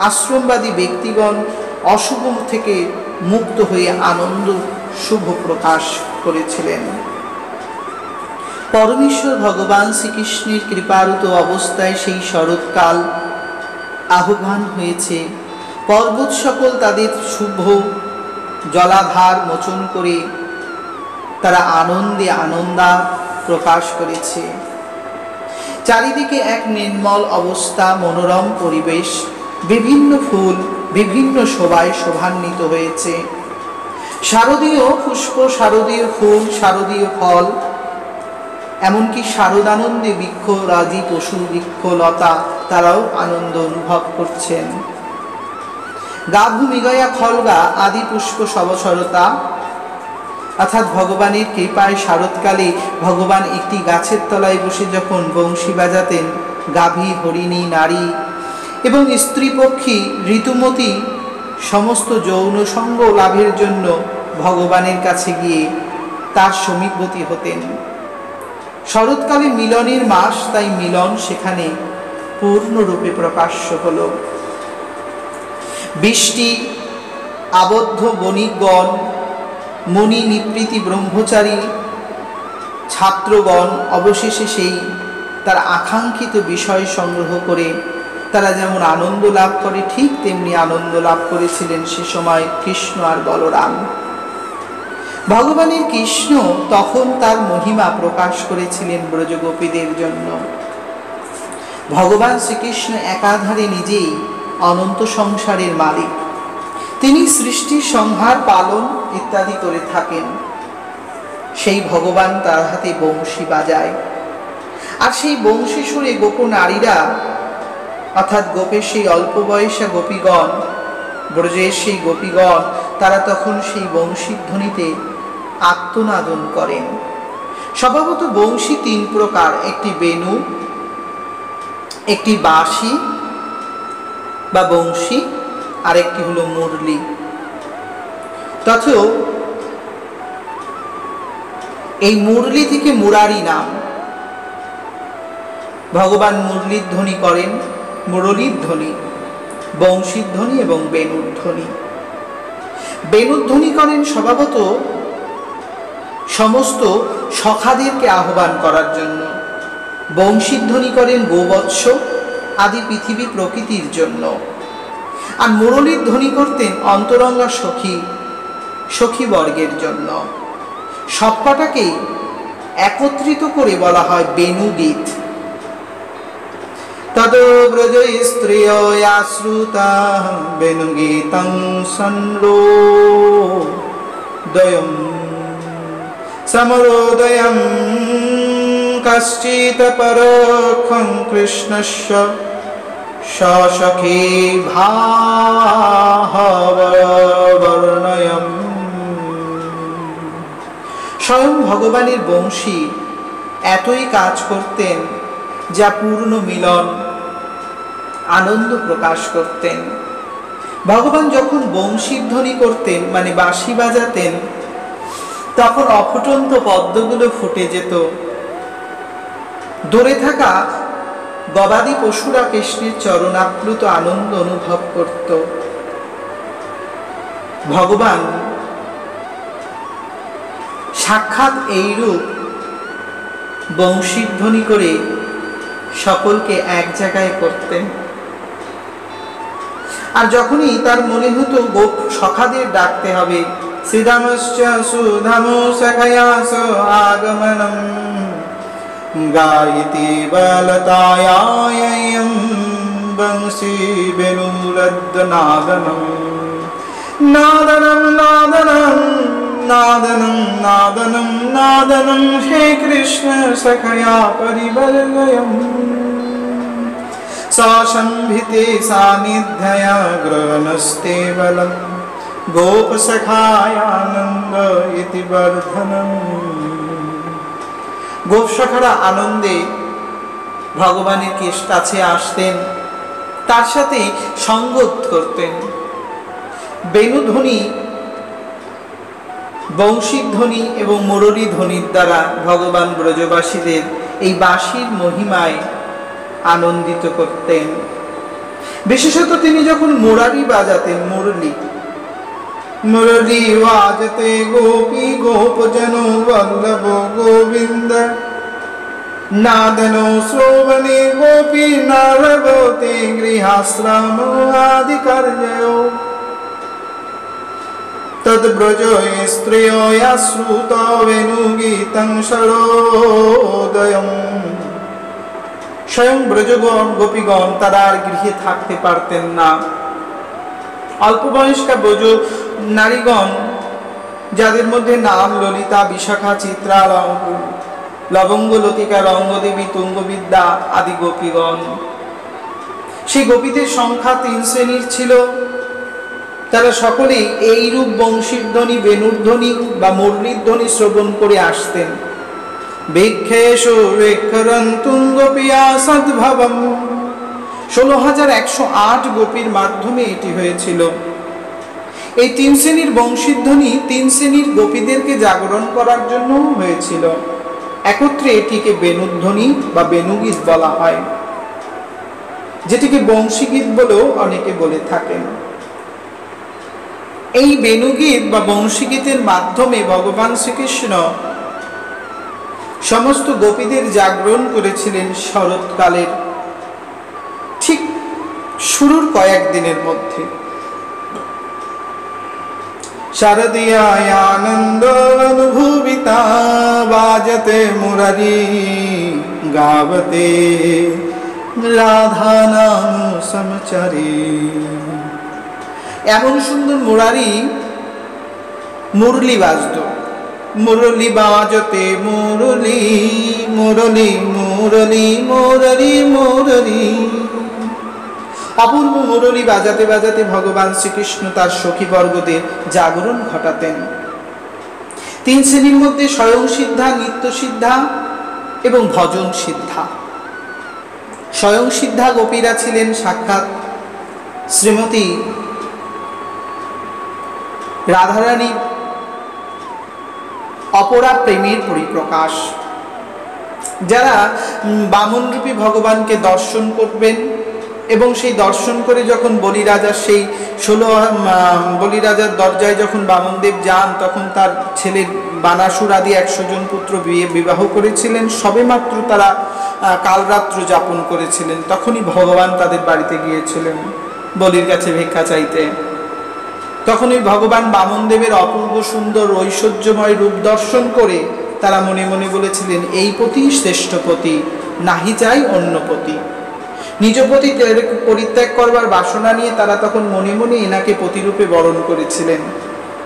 আশ্রমবাদী ব্যক্তিগণ অশুভ থেকে মুক্ত হয়ে আনন্দ শুভ প্রকাশ করেছিলেন। পরমেশ্বর ভগবান শ্রীকৃষ্ণের কৃপারুত অবস্থায় সেই শরৎকাল আহ্বান হয়েছে। পর্বত সকল তাদের শুভ জলাধার মোচন করে তারা আনন্দে আনন্দা প্রকাশ করেছে। চারিদিকে এক নির্মল অবস্থা, মনোরম পরিবেশ, বিভিন্ন ফুল বিভিন্ন শোভায় শোভান্বিত হয়েছে। শারদীয় পুষ্প, শারদীয় ফুল, শারদীয় ফল, এমনকি শারদানন্দে বৃক্ষ, রাজি পশু, বৃক্ষ, লতা তারাও আনন্দ অনুভব করছেন। গাভু মৃগয়া খলগা আদি পুষ্প সবসরতা, অর্থাৎ ভগবানের কৃপায় শরৎকালে ভগবান একটি গাছের তলায় বসে যখন বংশী বাজাতেন, গাভী, হরিণী, নারী এবং স্ত্রী পক্ষী, ঋতুমতী সমস্ত যৌন সঙ্গ লাভের জন্য ভগবানের কাছে গিয়ে তার সমীপবর্তী হতেন। শরৎকালে মিলনের মাস, তাই মিলন সেখানে পূর্ণরূপে প্রকাশ্য হল। বৃষ্টি আবদ্ধ বণিকগণ, মুনি নিবৃত্তি ব্রহ্মচারী ছাত্রগণ অবশেষে সেই তার আকাঙ্ক্ষিত বিষয় সংগ্রহ করে তারা যেমন আনন্দ লাভ করে, ঠিক তেমনি আনন্দ লাভ করেছিলেন সে সময় কৃষ্ণ আর বলরাম। ভগবানের কৃষ্ণ তখন তার মহিমা প্রকাশ করেছিলেন ব্রজগোপীদের জন্য। ভগবান শ্রীকৃষ্ণ একাধারে নিজেই অনন্ত সংসারের মালিক। তিনি সৃষ্টি, সংহার, পালন ইত্যাদি করে থাকেন। সেই ভগবান তার হাতে বংশী বাজায়, আর সেই বংশী সুরে গোপ নারীরা, অর্থাৎ গোপের সেই অল্প বয়সা গোপীগণ, ব্রজের সেই গোপীগণ, তারা তখন সেই বংশীর ধ্বনিতে আত্মনাদন করেন। স্বভাবত বংশী তিন প্রকার, একটি বেণু, একটি বাঁশি বা বংশী, আর একটি হলো মুরলি। তথা এই মুরলি থেকে মুরারি নাম। ভগবান মুরলির ধ্বনি করেন, মুরলীর ধ্বনি, বংশীর ধ্বনি এবং বেণুর ধ্বনি। বেণুর ধ্বনি করেন স্বভাবত সমস্ত সখাদেরকে আহ্বান করার জন্য। বংশীর ধ্বনি করেন গোবৎস আদি পৃথিবী প্রকৃতির জন্য। আর মুরলীর ধ্বনি করতেন অন্তরঙ্গা সখীবর্গের জন্য। সবকটাকেই একত্রিত করে বলা হয় বেণুগীত। তদ ব্রজ স্ত্রিয়া শ্রুতা বেণুগীতং সন্রোদয়ম সমরোদয়ম कश्चित् परोक्षं कृष्णस्य ससखे भाववर्णयम्। স্বয়ং ভগবানের বংশী এতই কাজ করতেন যা পূর্ণ মিলন আনন্দ প্রকাশ করতেন। ভগবান যখন বংশীর ধ্বনি করতেন মানে বাঁশি বাজাতেন তখন অফুটন্ত পদ্মগুলো ফুটে যেত। দূরে থাকা গবাদি পশুরা কৃষ্ণের চরণাপ্লুত আনন্দ অনুভব করত। ভগবান সাক্ষাৎ এইরূপ বংশীর ধ্বনি করে সকলকে এক জায়গায় করতেন। আর যখনই তার মনে হতো গোপ সখাদের ডাকতে হবে, শ্রীরামশ্চ সুধামো সখয়াস আগমনম গায়তি বলতায়ায়ম বংশী বেনুরদ্দ নাদনম নাদনম নাদনম নাদনম নাদনম নাদনম হে কৃষ্ণ সখয়া পরিবর্গয়ম সসম্ভিতে সানিধ্যয়া গ্রহণস্তে বলম গোপ সখায়ানন্দ ইতি বর্ধনম। গোপ সখারা আনন্দে ভগবানের কাছে আসতেন, তার সাথে সঙ্গত করতেন। বেণুধ্বনি, বংশীর ধ্বনি এবং মুরলী ধ্বনির দ্বারা ভগবান ব্রজবাসীদের এই বাঁশির মহিমায় আনন্দিত করতেন। বিশেষত তিনি যখন মুরারি বাজাতেন, মুরলী বাজতে গোপী গোপজন বল্লভ গোবিন্দ নাদনো শ্রবণে গোপী নারবতে গৃহাশ্রম আদি কার্যো তদ্ব্রজ স্ত্রিয় শ্রুত বেণুগীতং সরোদয়ম। স্বয়ং ব্রজগণ গোপীগণ তারা আর গৃহে থাকতে পারতেন না। অল্প বয়স্কা ব্রজ নারীগণ, যাদের মধ্যে নাম ললিতা, বিশাখা, চিত্রা, লবঙ্গ, লতিকা, রঙ্গদেবী, তুঙ্গবিদ্যা আদি গোপীগণ, সেই গোপীদের সংখ্যা 3 শ্রেণীর ছিল। তারা সকলেই এইরূপ বংশীর ধ্বনি, বেণুর ধ্বনি বা মুরলীর ধ্বনি শ্রবণ করে আসতেন। ভিক্ষেষু ভিক্ষরন্তুং গোপিয়া সদ্ভবম। 16,108 গোপীর মাধ্যমে এটি হয়েছিল। এই 3 শ্রেণীর বংশীর ধ্বনি 3 শ্রেণীর গোপীদেরকে জাগরণ করার জন্য হয়েছিল। একত্রে এটিকে বেণুধ্বনি বা বেণুগীত বলা হয়, যেটিকে বংশীগীত বলেও অনেকে বলে থাকেন। এই বেণুগীত বা বংশীগীতের মাধ্যমে ভগবান শ্রীকৃষ্ণ সমস্ত গোপীদের জাগরণ করেছিলেন শরৎকালের ঠিক শুরুর কয়েকদিনের মধ্যে। শারদীয়ায় আনন্দ অনুভূবিতা বাজতে মুরারি গাবতে রাধা নাম সমচারী। এমন সুন্দর মুরলী বাজত। মুরলী বাজতে মুরলী মুরলী মুরলী মুরলী মুরলী। অপূর্ব মুরলী বাজাতে বাজাতে ভগবান শ্রীকৃষ্ণ তার সখীবর্গদের জাগরণ ঘটাতেন। 3 শ্রেণীর মধ্যে স্বয়ং সিদ্ধা, নিত্য সিদ্ধা এবং ভজন সিদ্ধা। স্বয়ং সিদ্ধা গোপীরা ছিলেন সাক্ষাৎ শ্রীমতী রাধারানী অপরা প্রেমের পরিপ্রকাশ, যারা বামনরূপী ভগবানকে দর্শন করবেন এবং সেই দর্শন করে যখন বলিরাজার সেই বলিরাজার দরজায় যখন বামনদেব যান, তখন তার ছেলের বানাসুর আদি 100 জন পুত্র বিবাহ করেছিলেন। সবেমাত্র তারা কালরাত্র যাপন করেছিলেন, তখনই ভগবান তাদের বাড়িতে গিয়েছিলেন বলির কাছে ভিক্ষা চাইতে। তখনই ভগবান বামনদেবের অপূর্ব সুন্দর ঐশ্বর্যময় রূপ দর্শন করে তারা মনে মনে বলেছিলেন, এই পতি শ্রেষ্ঠ পতি, নাহি চাই অন্য পতি। নিজ পতি পরিত্যাগ করবার বাসনা নিয়ে তারা তখন মনে মনে এনাকে পতিরূপে বরণ করেছিলেন।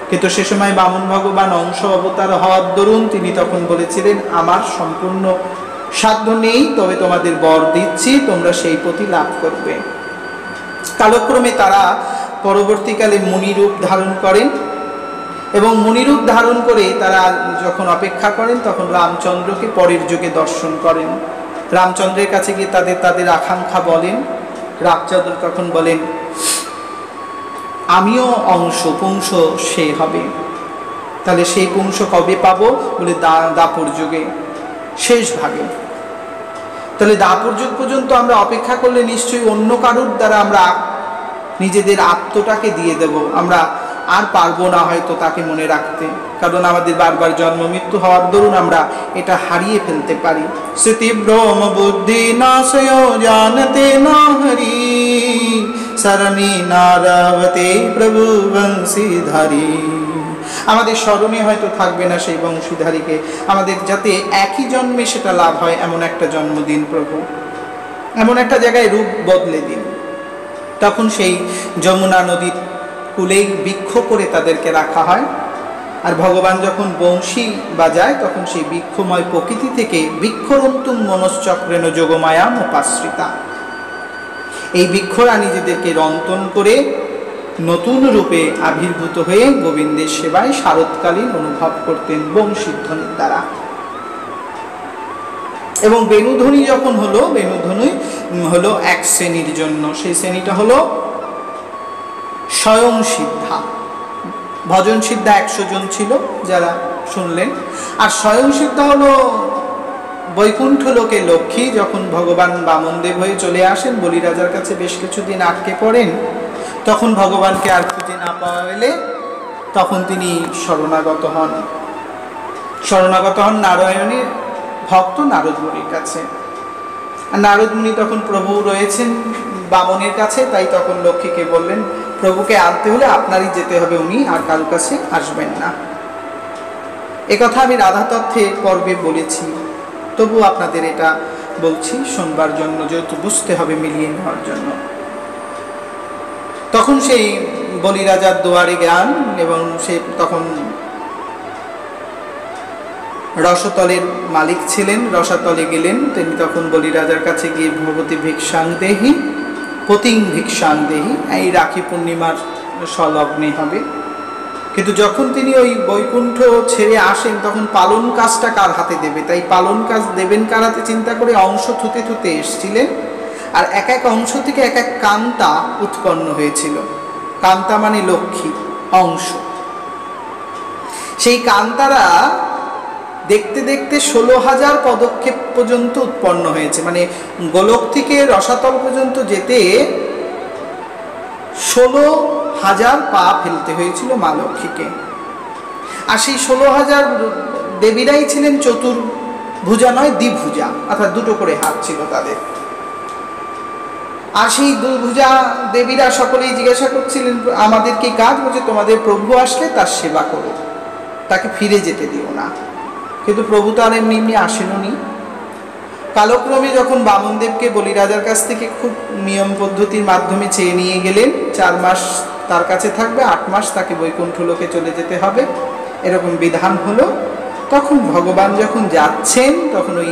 কিন্তু সে সময় বামন ভগবান অংশ অবতার হওয়ার দরুন তিনি তখন বলেছিলেন, আমার সম্পূর্ণ সাধ্য নেই, তবে তোমাদের বর দিচ্ছি, তোমরা সেই পতি লাভ করবে। কালক্রমে তারা পরবর্তীকালে মুনিরূপ ধারণ করেন এবং মুনিরূপ ধারণ করে তারা যখন অপেক্ষা করেন তখন রামচন্দ্রকে পরের যুগে দর্শন করেন। রামচন্দ্রের কাছে গিয়ে তাদের আকাঙ্ক্ষা বলেন। রামচন্দ্র তখন বলেন, আমিও অংশ পুংস সে হবে। তাহলে সেই পুংস কবে পাবো? বলে দাপর যুগে, শেষ ভাগে। তাহলে দাপর যুগ পর্যন্ত আমরা অপেক্ষা করলে নিশ্চয়ই অন্য কারুর দ্বারা আমরা নিজেদের আত্মটাকে দিয়ে দেব, আমরা আর পারবো না হয়তো তাকে মনে রাখতে, কারণ আমাদের বারবার জন্ম মৃত্যু হওয়ার দরুন আমরা এটা হারিয়ে ফেলতে পারি। স্মৃতি ভ্রম বুদ্ধি নাশয় জানতে না হরি, শরণী নারাবতে প্রভু বংশীধারী। আমাদের স্মরণে হয়তো থাকবে না সেই বংশীধারীকে, আমাদের যাতে একই জন্মে সেটা লাভ হয় এমন একটা জন্মদিন প্রভু, এমন একটা জায়গায় রূপ বদলে দিন। তখন সেই যমুনা নদীর কূলেই বৃক্ষ করে তাদেরকে রাখা হয়। আর ভগবান যখন বংশী বাজায় তখন সেই বৃক্ষময় প্রকৃতি থেকে বৃক্ষরন্তুম মনশ্চক্রেণ যোগমায়াম উপাশ্রিতা, এই বৃক্ষরা নিজেদেরকে রন্তন করে নতুন রূপে আবির্ভূত হয়ে গোবিন্দের সেবায় শারৎকালীন অনুভব করতেন বংশীধ্বনির দ্বারা। এবং বেণুধ্বনি যখন হলো, বেণুধ্বনি হলো এক শ্রেণীর জন্য, সেই শ্রেণীটা হলো স্বয়ং সিদ্ধা। ভজন সিদ্ধা 100 জন ছিল যারা শুনলেন, আর স্বয়ং সিদ্ধা হলো বৈকুণ্ঠ লোকে লক্ষ্মী। যখন ভগবান বামনদেব হয়ে চলে আসেন, বলিরাজার কাছে বেশ কিছুদিন আটকে পড়েন, তখন ভগবানকে আর খুঁজে না পাওয়া গেলে তখন তিনি শরণাগত হন। শরণাগত হন নারায়ণের ভক্ত নারদ মুনির কাছে। আর নারদ মুনি তখন প্রভু রয়েছেন বামনের কাছে, তাই তখন লক্ষ্মীকে বললেন, প্রভুকে আনতে হলে আপনারই যেতে হবে, উনি আর কারো কাছে আসবেন না। একথা আমি রাধা তত্ত্বের পর্বে বলেছি, তবু আপনাদের এটা বলছি শোনবার জন্য, যেহেতু বুঝতে হবে মিলিয়ে নেওয়ার জন্য। তখন সেই বলিরাজার দুয়ারে গান, এবং সে তখন রসতলের মালিক ছিলেন, রসাতলে গেলেন। তিনি তখন বলিরাজার কাছে গিয়ে ভগবতী ভিক্ষাং দেহি পতিং ভিক্ষাং দেহি, এই রাখি পূর্ণিমার সংলগ্নে হবে। কিন্তু যখন তিনি ওই বৈকুণ্ঠ ছেড়ে আসেন তখন পালন কাজটা কার হাতে দেবে, তাই পালন কাজ দেবেন কার হাতে চিন্তা করে অংশ থুতে থুতে এসছিলেন। আর এক এক অংশ থেকে এক এক কান্তা উৎপন্ন হয়েছিল। কান্তা মানে লক্ষ্মী অংশ। সেই কান্তারা দেখতে দেখতে 16,000 পদক্ষেপ পর্যন্ত উৎপন্ন হয়েছে, মানে গোলক থেকে রসাতল পর্যন্ত যেতে 16,000 পা ফেলতে হয়েছিল মা লক্ষ্মীকে। আর সেই 16,000 দেবীরাই ছিলেন চতুর্ভুজা নয় দ্বিভুজা, অর্থাৎ দুটো করে হাত ছিল তাদের। আর সেই দুর্ভুজা দেবীরা সকলেই জিজ্ঞাসা করছিলেন, আমাদের কি কাজ? বলছে, তোমাদের প্রভু আসলে তার সেবা করো, তাকে ফিরে যেতে দিও না। কিন্তু প্রভু তো আর এমনি এমনি আসেননি। কালক্রমে যখন বামনদেবকে বলিরাজার কাছ থেকে খুব নিয়ম পদ্ধতির মাধ্যমে চেয়ে নিয়ে গেলেন, 4 মাস তার কাছে থাকবে, 8 মাস তাকে বৈকুণ্ঠ লোকে চলে যেতে হবে, এরকম বিধান হলো। তখন ভগবান যখন যাচ্ছেন তখন ওই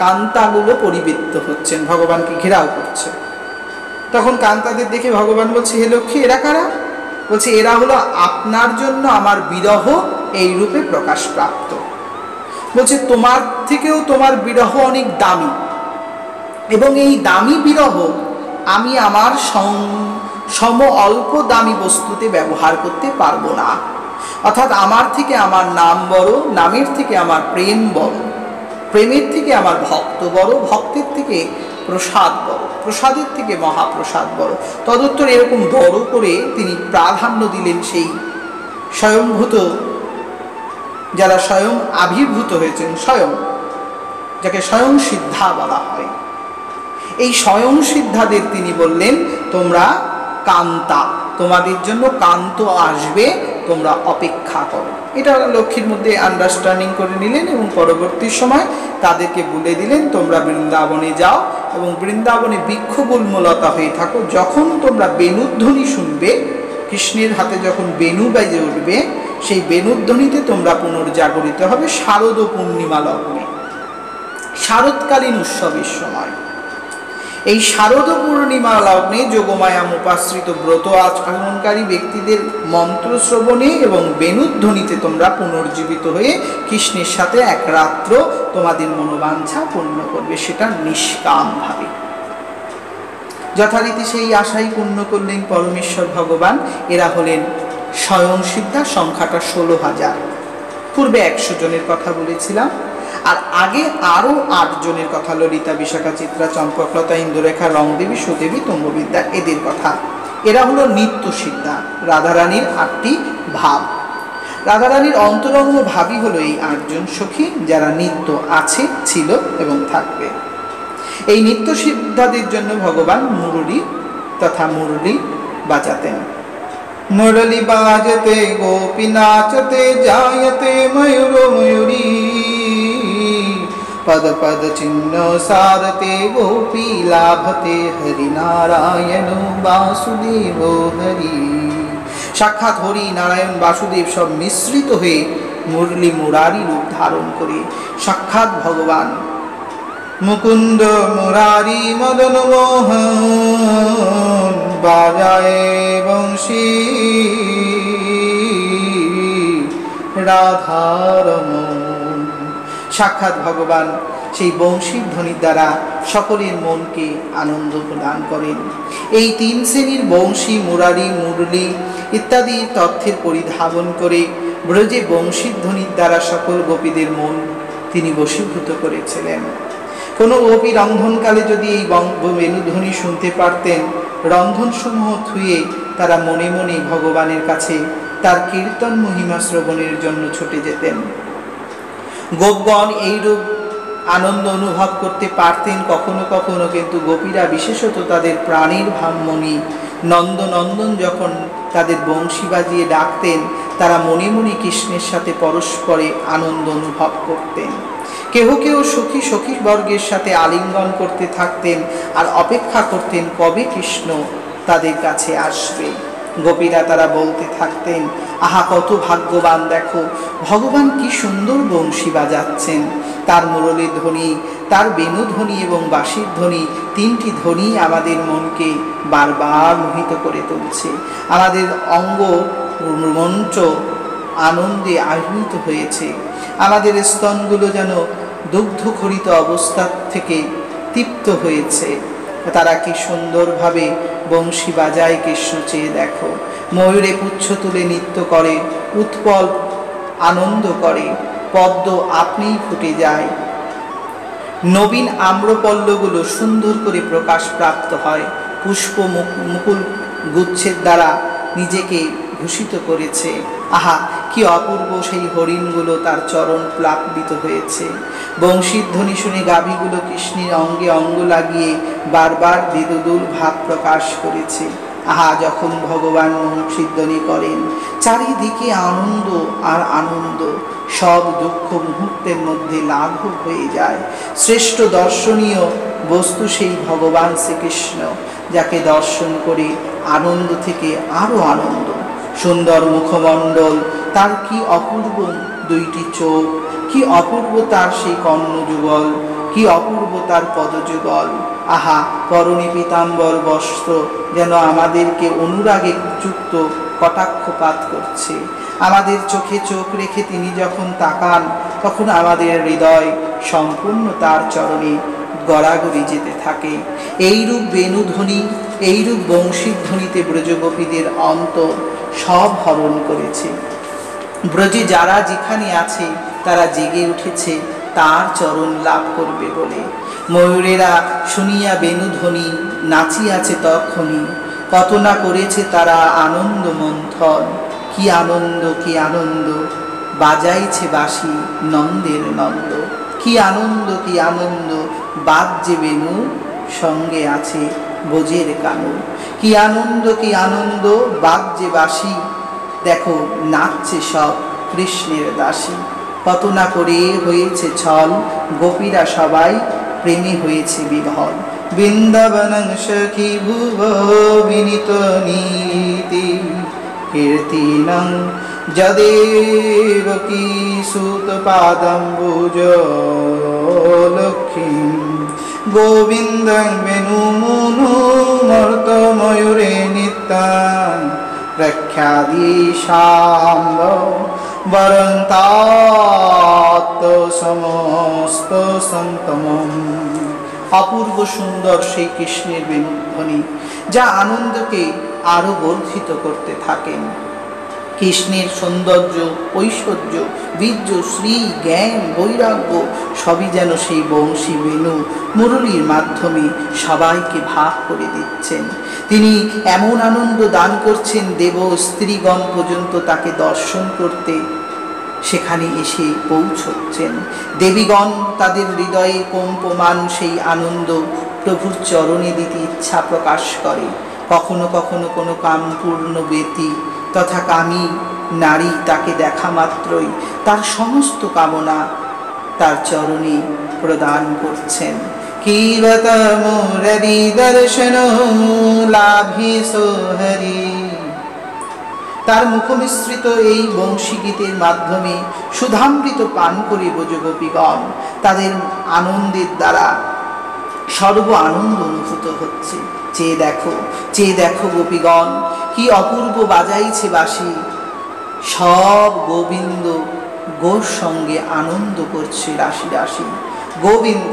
কান্তাগুলো পরিবৃত্ত হচ্ছেন, ভগবানকে ঘেরাও করছে। তখন কান্তাদের দেখে ভগবান বলছে, হে লক্ষ্মী, এরা কারা? বলছে, এরা হলো আপনার জন্য আমার বিরহ এই রূপে প্রকাশ প্রাপ্ত। বলছে, তোমার থেকেও তোমার বিরহ অনেক দামি, এবং এই দামি বিরহ আমি আমার সম অল্প দামি বস্তুতে ব্যবহার করতে পারবো না। অর্থাৎ আমার থেকে আমার নাম বড়, নামের থেকে আমার প্রেম বড়, প্রেমের থেকে আমার ভক্ত বড়, ভক্তের থেকে প্রসাদ বড়, প্রসাদের থেকে মহাপ্রসাদ বড়। তদুত্তর এরকম বড় করে তিনি প্রাধান্য দিলেন সেই স্বয়ংভূত, যারা স্বয়ং আবির্ভূত হয়েছেন, স্বয়ং, যাকে স্বয়ং সিদ্ধা বলা হয়। এই স্বয়ং সিদ্ধাদের তিনি বললেন, তোমরা কান্তা, তোমাদের জন্য কান্ত আসবে, তোমরা অপেক্ষা করো। এটা লক্ষ্মীর মধ্যে আন্ডারস্ট্যান্ডিং করে নিলেন এবং পরবর্তী সময় তাদেরকে বলে দিলেন, তোমরা বৃন্দাবনে যাও এবং বৃন্দাবনে বৃক্ষগুল্মলতা হয়ে থাকো। যখন তোমরা বেণুধ্বনি শুনবে, কৃষ্ণের হাতে যখন বেণু বাজে উঠবে, সেই বেণুধ্বনিতে তোমরা পুনর্জাগরিত হবে শারদ পূর্ণিমা লগ্নে। শারদকালীন উৎসবের সময়। এই শারদ পূর্ণিমা লগ্নে যোগমায়া উপাশ্রিত ব্রত আচরণকারী ব্যক্তিদের মন্ত্র শ্রবণে এবং বেণুধ্বনিতে তোমরা পুনর্জীবিত হয়ে কৃষ্ণের সাথে এক রাত্র তোমাদের মনোবাঞ্ছা পূর্ণ করবে, সেটা নিষ্কামভাবে। যথারীতি সেই আশাই পূর্ণ করলেন পরমেশ্বর ভগবান। এরা হলেন স্বয়ং সিদ্ধা, সংখ্যাটা 16,000। পূর্বে 100 জনের কথা বলেছিলাম, আর আগে আরো 8 জনের কথা, ললিতা, বিশাখা, চিত্রা, চম্পকলতা, ইন্দুরেখা, রংদেবী, সুদেবী, তুঙ্গবিদ্যা, এদের কথা। এরা হলো নিত্য সিদ্ধা, রাধারানীর 8টি ভাব। রাধারানীর অন্তরঙ্গ ভাবই হলো এই 8 জন সখী, যারা নিত্য আছে, ছিল এবং থাকবে। এই নিত্য সিদ্ধাদের জন্য ভগবান মুরলী তথা মুরলী বাজাতেন। মুরলী বাজতে গোপী নাচতে জায়তে ময়ূর ময়ূরী, পদ পদ চিহ্ন সারতে গোপী লাভতে হরি নারায়ণ বাসুদেব হরি। সাক্ষাৎ হরি নারায়ণ বাসুদেব সব মিশ্রিত হয়ে মুরলী মুরারি রূপ ধারণ করে সাক্ষাৎ ভগবান মুকুন্দ মুরারি মদন মোহন বাজায় বংশী রাধারমণ। সাক্ষাৎ ভগবান সেই বংশীর ধ্বনির দ্বারা সকলের মনকে আনন্দ প্রদান করেন। এই 3 শ্রেণীর বংশী, মুরারি, মুরলী ইত্যাদি তথ্যের পরিধাবন করে ব্রজে বংশীর ধ্বনির দ্বারা সকল গোপীদের মন তিনি বশীভূত করেছিলেন। কোনো গোপী রন্ধনকালে যদি এই বেণুধ্বনি শুনতে পারতেন, রন্ধনসমূহ থুয়ে তারা মনে মনে ভগবানের কাছে তার কীর্তন মহিমা শ্রবণের জন্য ছুটে যেতেন। গোপগণ এইরূপ আনন্দ অনুভব করতে পারতেন কখনো কখনো, কিন্তু গোপীরা বিশেষত তাদের প্রাণীর ভাবমণি নন্দনন্দন যখন তাদের বংশী বাজিয়ে ডাকতেন, তারা মনে মনে কৃষ্ণের সাথে পরস্পরে আনন্দ অনুভব করতেন। কেহ কেউ সখী সখী বর্গের সাথে আলিঙ্গন করতে থাকতেন আর অপেক্ষা করতেন কবে কৃষ্ণ তাদের কাছে আসবে। গোপীরা তারা বলতে থাকতেন, আহা কত ভাগ্যবান, দেখো ভগবান কি সুন্দর বংশী বাজাচ্ছেন। তার মুরলী ধ্বনি, তার বেণুধ্বনি এবং বাঁশির ধ্বনি, 3টি ধ্বনি আমাদের মনকে বারবার মোহিত করে তুলছে। আমাদের অঙ্গ মঞ্চ আনন্দে আহ্লিত হয়েছে। আমাদের স্তনগুলো যেন দুগ্ধখরিত অবস্থা থেকে তৃপ্ত হয়েছে। তারা কি সুন্দরভাবে বংশী বাজায়, কৃষ্ণ চেয়ে দেখো। ময়ূরে পুচ্ছ তুলে নৃত্য করে, উৎপল আনন্দ করে, পদ্ম আপনিই ফুটে যায়, নবীন আম্রপল্লগুলো সুন্দর করে প্রকাশ প্রাপ্ত হয়, পুষ্প মুকুল গুচ্ছের দ্বারা নিজেকে ভূষিত করেছে। আহা কি অপূর্ব সেই হরিণগুলো তার চরণ প্লাবিত হয়েছে। বংশীর ধ্বনি শুনে গাভীগুলো কৃষ্ণের অঙ্গে অঙ্গ লাগিয়ে বারবার বেদুদুল ভাব প্রকাশ করেছে। আহা যখন ভগবান বংশীর ধ্বনি করেন, চারিদিকে আনন্দ আর আনন্দ, সব দুঃখ মুহূর্তের মধ্যে লাঘব হয়ে যায়। শ্রেষ্ঠ দর্শনীয় বস্তু সেই ভগবান শ্রীকৃষ্ণ, যাকে দর্শন করে আনন্দ থেকে আরো আনন্দ। সুন্দর মুখমণ্ডল, তার কি অপূর্ব 2টি চোখ, কি অপূর্ব তার সেই কর্ণযুগল, কি অপূর্ব তার পদযুগল। আহা পরনে পীতাম্বর বস্ত্র যেন আমাদেরকে অনুরাগে যুক্ত কটাক্ষপাত করছে। আমাদের চোখে চোখ রেখে তিনি যখন তাকান, তখন আমাদের হৃদয় সম্পূর্ণ তার চরণে গড়াগড়ি যেতে থাকে। এইরূপ বেণুধ্বনি, এইরূপ বংশীর ধ্বনিতে ব্রজগোপীদের অন্তর সব হরণ করেছে। ব্রজে যারা যেখানে আছে তারা জেগে উঠেছে তার চরণ লাভ করবে বলে। ময়ূরেরা শুনিয়া বেণুধ্বনি নাচিয়াছে তখনই, কত না করেছে তারা আনন্দ মন্থন। কি আনন্দ, কি আনন্দ, বাজাইছে বাঁশি নন্দের নন্দ। কি আনন্দ, কি আনন্দ, বাজছে বেণু সঙ্গে আছে বোঝের কানু। কি আনন্দ, কি আনন্দ, বাজছে বাঁশি, দেখো নাচছে সব কৃষ্ণের দাসী। কত না করে হয়েছে ছল, গোপীরা সবাই প্রেমে হয়েছে বিভল। বৃন্দাবনং সখী ভুব বিনীত নীতি, কীর্তিনং যদেবকী সুতপাদম্বুজ লক্ষ্মী গোবিন্দং বেণুমনুমর্ত ময়ূরে নিত্যাং প্রখ্যাদিশাম্ব বরন্তাত্ত সমস্ত সন্তমম। অপূর্ব সুন্দর সেই কৃষ্ণের বেণুধ্বনি, যা আনন্দকে আরো বর্ধিত করতে থাকেন। কৃষ্ণের সৌন্দর্য, ঐশ্বর্য, বীর্য, শ্রী, জ্ঞান, বৈরাগ্য সবই যেন সেই বংশী বেণু মুরলীর মাধ্যমে সবাইকে ভাগ করে দিচ্ছেন। তিনি এমন আনন্দ দান করছেন, দেব স্ত্রীগণ পর্যন্ত তাকে দর্শন করতে সেখানে এসে পৌঁছচ্ছেন। দেবীগণ তাদের হৃদয়ে কম্পমান সেই আনন্দ প্রভুর চরণে দিতে ইচ্ছা প্রকাশ করে। কখনো কখনো কোনো কামপূর্ণ ব্যক্তি তথা কামী নারী তাকে দেখা মাত্রই তার সমস্ত কামনা তার চরণে প্রদান করছেন। কিবত মুরলি দর্শন লাভে সোহরি। তার মুখমিশ্রিত এই বংশী গীতের মাধ্যমে সুধামৃত পান করে ব্রজগোপীগণ তাদের আনন্দের দ্বারা সর্ব আনন্দ অনুভূত হচ্ছে। চেয়ে দেখো গোপীগণ, কি অপূর্ব বাজাইছে বাঁশি। সব গোবিন্দ গোর সঙ্গে আনন্দ করছে রাশি রাশি। গোবিন্দ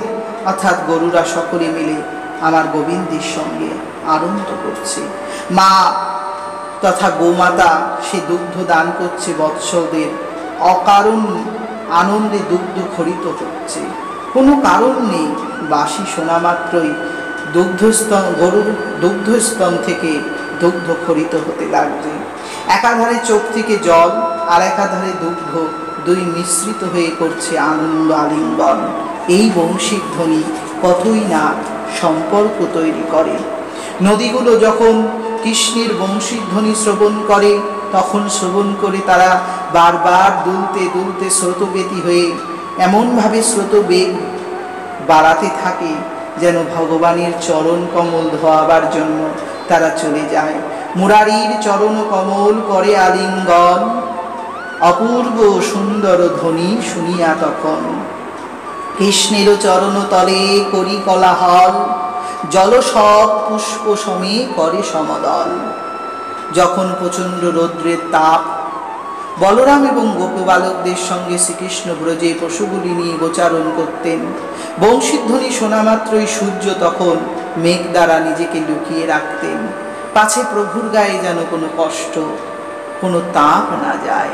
অর্থাৎ গরুরা সকলে মিলে আমার গোবিন্দের সঙ্গে আনন্দ করছে। মা তথা গোমাতা সে দুগ্ধ দান করছে বৎসদের, অকারণ আনন্দে দুগ্ধ খরিত হচ্ছে, কোনো কারণ নেই। বাঁশি শোনা মাত্রই গরুর দুগ্ধস্তন থেকে দুগ্ধ খরিত হতে লাগছে। একাধারে চোখ থেকে জল আর একাধারে দুগ্ধ, দুই মিশ্রিত হয়ে করছে আনন্দ আলিঙ্গন। এই বংশীর ধ্বনি কতই না সম্পর্ক তৈরি করে। নদীগুলো যখন কৃষ্ণের বংশীর ধ্বনি শ্রবণ করে, তখন শ্রবণ করে তারা বারবার দুলতে দুলতে স্রোতবেদী হয়ে এমনভাবে স্রোতবেগ বাড়াতে থাকে যেন ভগবানের চরণ কমল ধোয়াবার জন্য তারা চলে যায়। মুরারির চরণ কমল করে আলিঙ্গন, অপূর্ব সুন্দর ধ্বনি শুনিয়া তখন কৃষ্ণের চরণ তলে করি কোলাহল, জল সব পুষ্প সমে করে সমদল। যখন প্রচণ্ড রৌদ্রের তাপ, বলরাম এবং গোপবালকদের সঙ্গে শ্রীকৃষ্ণ ব্রজে পশুগুলি নিয়ে গোচারণ করতেন। বংশীধ্বনি শোনা মাত্রই সূর্য তখন মেঘ দ্বারা নিজেকে লুকিয়ে রাখতেন, পাছে প্রভুর গায়ে যেন কোনো কষ্ট, কোনো তাপ না যায়।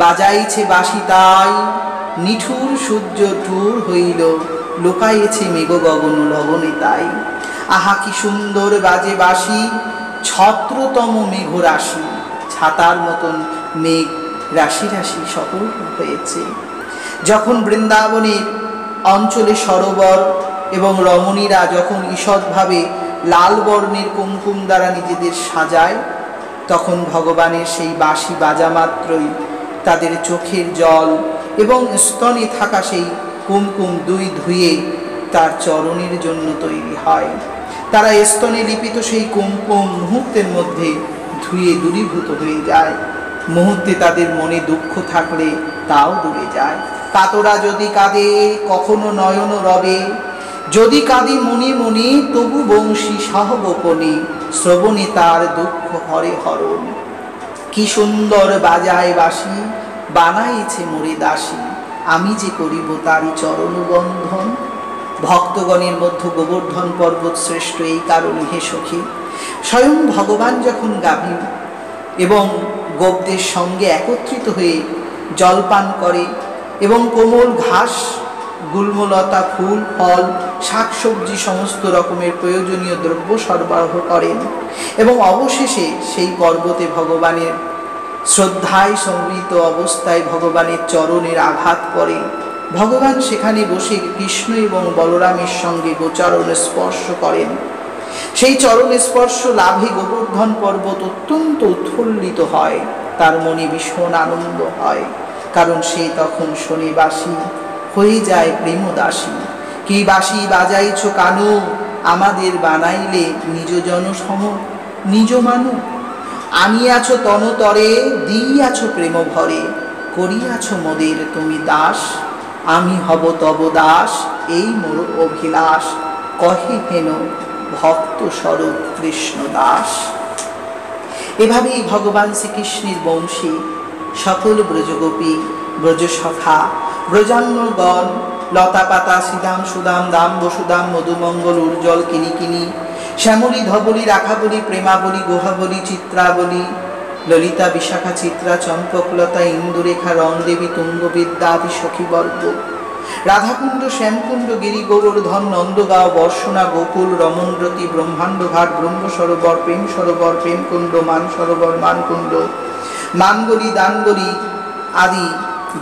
বাজাইছে বাঁশি তাই নিঠুর সূর্য ঠুর হইল, লোকাইছে মেঘ গগন লগনে তাই। আহা কি সুন্দর বাজে বাঁশি, ছত্রতম মেঘ রাশি। ছাতার মতন মেঘ রাশি রাশি সকল হয়েছে। যখন বৃন্দাবনের অঞ্চলে সরোবর এবং রমণীরা যখন ঈষৎভাবে লাল বর্ণের কুমকুম দ্বারা নিজেদের সাজায়, তখন ভগবানের সেই বাঁশি বাজা মাত্রই তাদের চোখের জল এবং স্তনে থাকা সেই কুমকুম দুই ধুয়ে তার চরণের জন্য তৈরি হয়। তারা স্তনে লিপিত সেই কুমকুম মুহূর্তের মধ্যে ধুয়ে দূরীভূত হয়ে যায়। মুহূর্তে তাদের মনে দুঃখ থাকলে তাও দূরে যায়। কাতরা যদি কাঁদে কখনো নয়ন রবে, যদি কাঁদি মনে মনে তবু বংশী সহগোপনে, শ্রবণে তার দুঃখ হরে হরণ। কি সুন্দর বাজায় বাঁশি, বানাইছে মোরে দাসী, আমি যে করিব তারি চরণ বন্ধন। ভক্তগণের মধ্যে গোবর্ধন পর্বত শ্রেষ্ঠ এই কারণে হে সখী, স্বয়ং ভগবান যখন গাভী এবং গোপদের সঙ্গে একত্রিত হয়ে জলপান করে এবং কোমল ঘাস, গুল্মলতা, ফুল, ফল, শাকসবজি সমস্ত রকমের প্রয়োজনীয় দ্রব্য সরবরাহ করেন এবং অবশেষে সেই পর্বতে ভগবানের শ্রদ্ধায় সংবৃত অবস্থায় ভগবানের চরণের আঘাত করে। ভগবান সেখানে বসে কৃষ্ণ এবং বলরামের সঙ্গে গোচরণ স্পর্শ করেন। সেই চরণ স্পর্শ লাভে গোবর্ধন পর্বত অত্যন্ত উৎফুল্লিত হয়, তার মনে ভীষণ আনন্দ হয়, কারণ সে তখন শোনে বাঁশি, হয়ে যায় প্রেমদাসী। কি বাঁশি বাজাইছ কানু, আমাদের বানাইলে নিজ জন সম নিজ মানু। আনিয়াছ তনতরে, দিয়াছ প্রেম ভরে, করিয়াছ মোদের তুমি দাস, আমি হব তব দাস, এই মোর অভিলাষ, কহে হেন ভক্ত স্বরূপ কৃষ্ণ দাস। এভাবেই ভগবান শ্রীকৃষ্ণের বংশী সকল ব্রজগোপী, ব্রজসখা, ব্রজাঙ্গগণ, লতা পাতা, শ্রীদাম সুদাম, দাম বসুদাম, মধুমঙ্গল, উজ্জ্বল, কিনিকিনি, শ্যামলী, ধবলী, রাখাবলী, প্রেমাবলী, গুহাবলী, চিত্রাবলী, ললিতা, বিশাখা, চিত্রা, চম্পকলতা, ইন্দুরেখা, রংদেবী, তুঙ্গবিদ্যাদি সখীবর্গ, রাধাকুণ্ড, শ্যামকুণ্ড, গিরি, গোবর্ধন, নন্দগাঁও, বর্ষণা, গোকুল, রমণরতি, ব্রহ্মাণ্ড ঘাট, ব্রহ্ম সরোবর, প্রেম সরোবর, প্রেমকুণ্ড, মান সরোবর, মানকুণ্ড, মানগলি, দানগলি আদি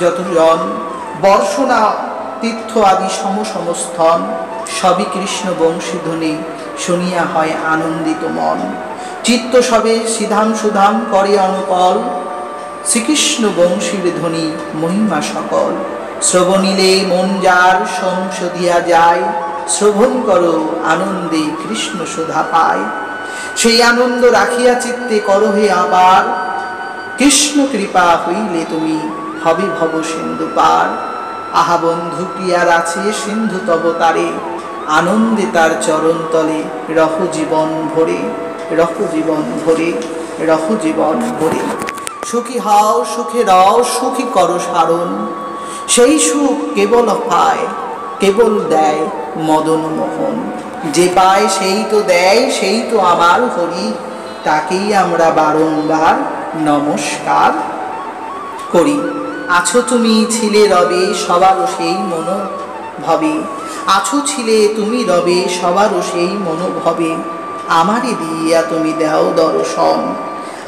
যতজন, বর্ষণা তীর্থ আদি সমস্তন, সবই কৃষ্ণ বংশীধ্বনি শুনিয়া হয় আনন্দিত মন। চিত্ত সবে সিধাম সুধাম করে অনুকল, শ্রীকৃষ্ণ বংশীর ধ্বনি মহিমা সকল। শ্রবণীলে মন যার সংশোধিয়া যায়, শ্রবণ করো আনন্দে কৃষ্ণ সুধা পায়। সেই আনন্দ রাখিয়া চিত্তে করহে আবার, কৃষ্ণ কৃপা হইলে তুমি হবে ভব সিন্ধু পার। আহা বন্ধু প্রিয়ার আছে সিন্ধু তব তারে, আনন্দে তার চরণ তলে রহ জীবন ভরে, রহ জীবন ভরে, রহ জীবন ভরে। সুখী হও সুখে রও, সুখী করো সারণ, সেই সুখ কেবল পায়, কেবল দেয় মদন মোহন। যে পায় সেই তো দেয়, সেই তো আমার হরি, তাকেই আমরা বারংবার নমস্কার করি। আছো তুমি ছিলে রবে সবারও সেই মনোভবে, আছো ছিলে তুমি রবে সবারও সেই মনোভবে, আমারে দিয়া তুমি দেও দর্শন,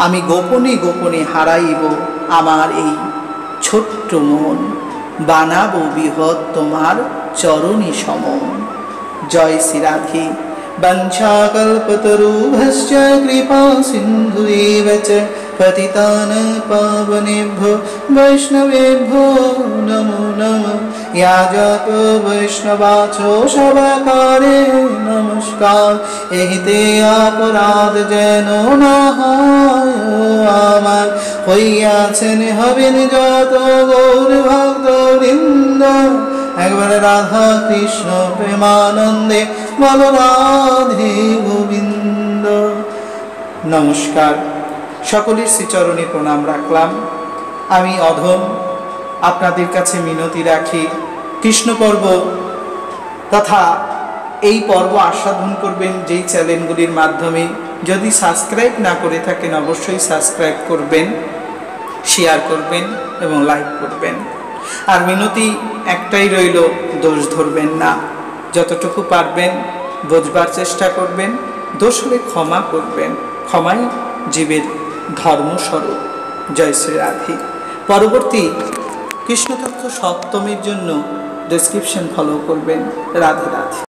আমি গোপনে গোপনে হারাইব আমার এই ছোট্ট মন, বানাবো বৃহৎ তোমার চরণী সমন। জয় শ্রী রাধে। বংশাকল্পতরুভশ্চ কৃপা সিন্ধুরেব চ পতিতানাং পাবনেভ্যো বৈষ্ণবেভ্যো নমো নমঃ। याजक वैष्णवाचो सबाकारे नमस्कार, एहिते अपराध जेन ना হয় আমার, হইয়াছেন হবেন যত গৌর ভক্তবৃন্দ, একবারে রাধা কৃষ্ণ প্রেমানন্দে বল রাধে গোবিন্দ। নমস্কার, সকলের শ্রীচরণে প্রণাম রাখলাম। আমি অধম আপনাদের কাছে মিনতি রাখি, কৃষ্ণ পর্ব তথা এই পর্ব আস্বাদন করবেন যেই চ্যানেলগুলির মাধ্যমে। যদি সাবস্ক্রাইব না করে থাকেন অবশ্যই সাবস্ক্রাইব করবেন, শেয়ার করবেন এবং লাইক করবেন। আর মিনতি একটাই রইল, দোষ ধরবেন না, যতটুকু পারবেন বোঝবার চেষ্টা করবেন, দোষ হলে ক্ষমা করবেন, ক্ষমাই জীবের ধর্মস্বরূপ। জয় শ্রী রাধে। পরবর্তী কৃষ্ণতত্ত্ব সপ্তমীর জন্য ডেসক্রিপশন ফলো করবেন। রাধে রাধে।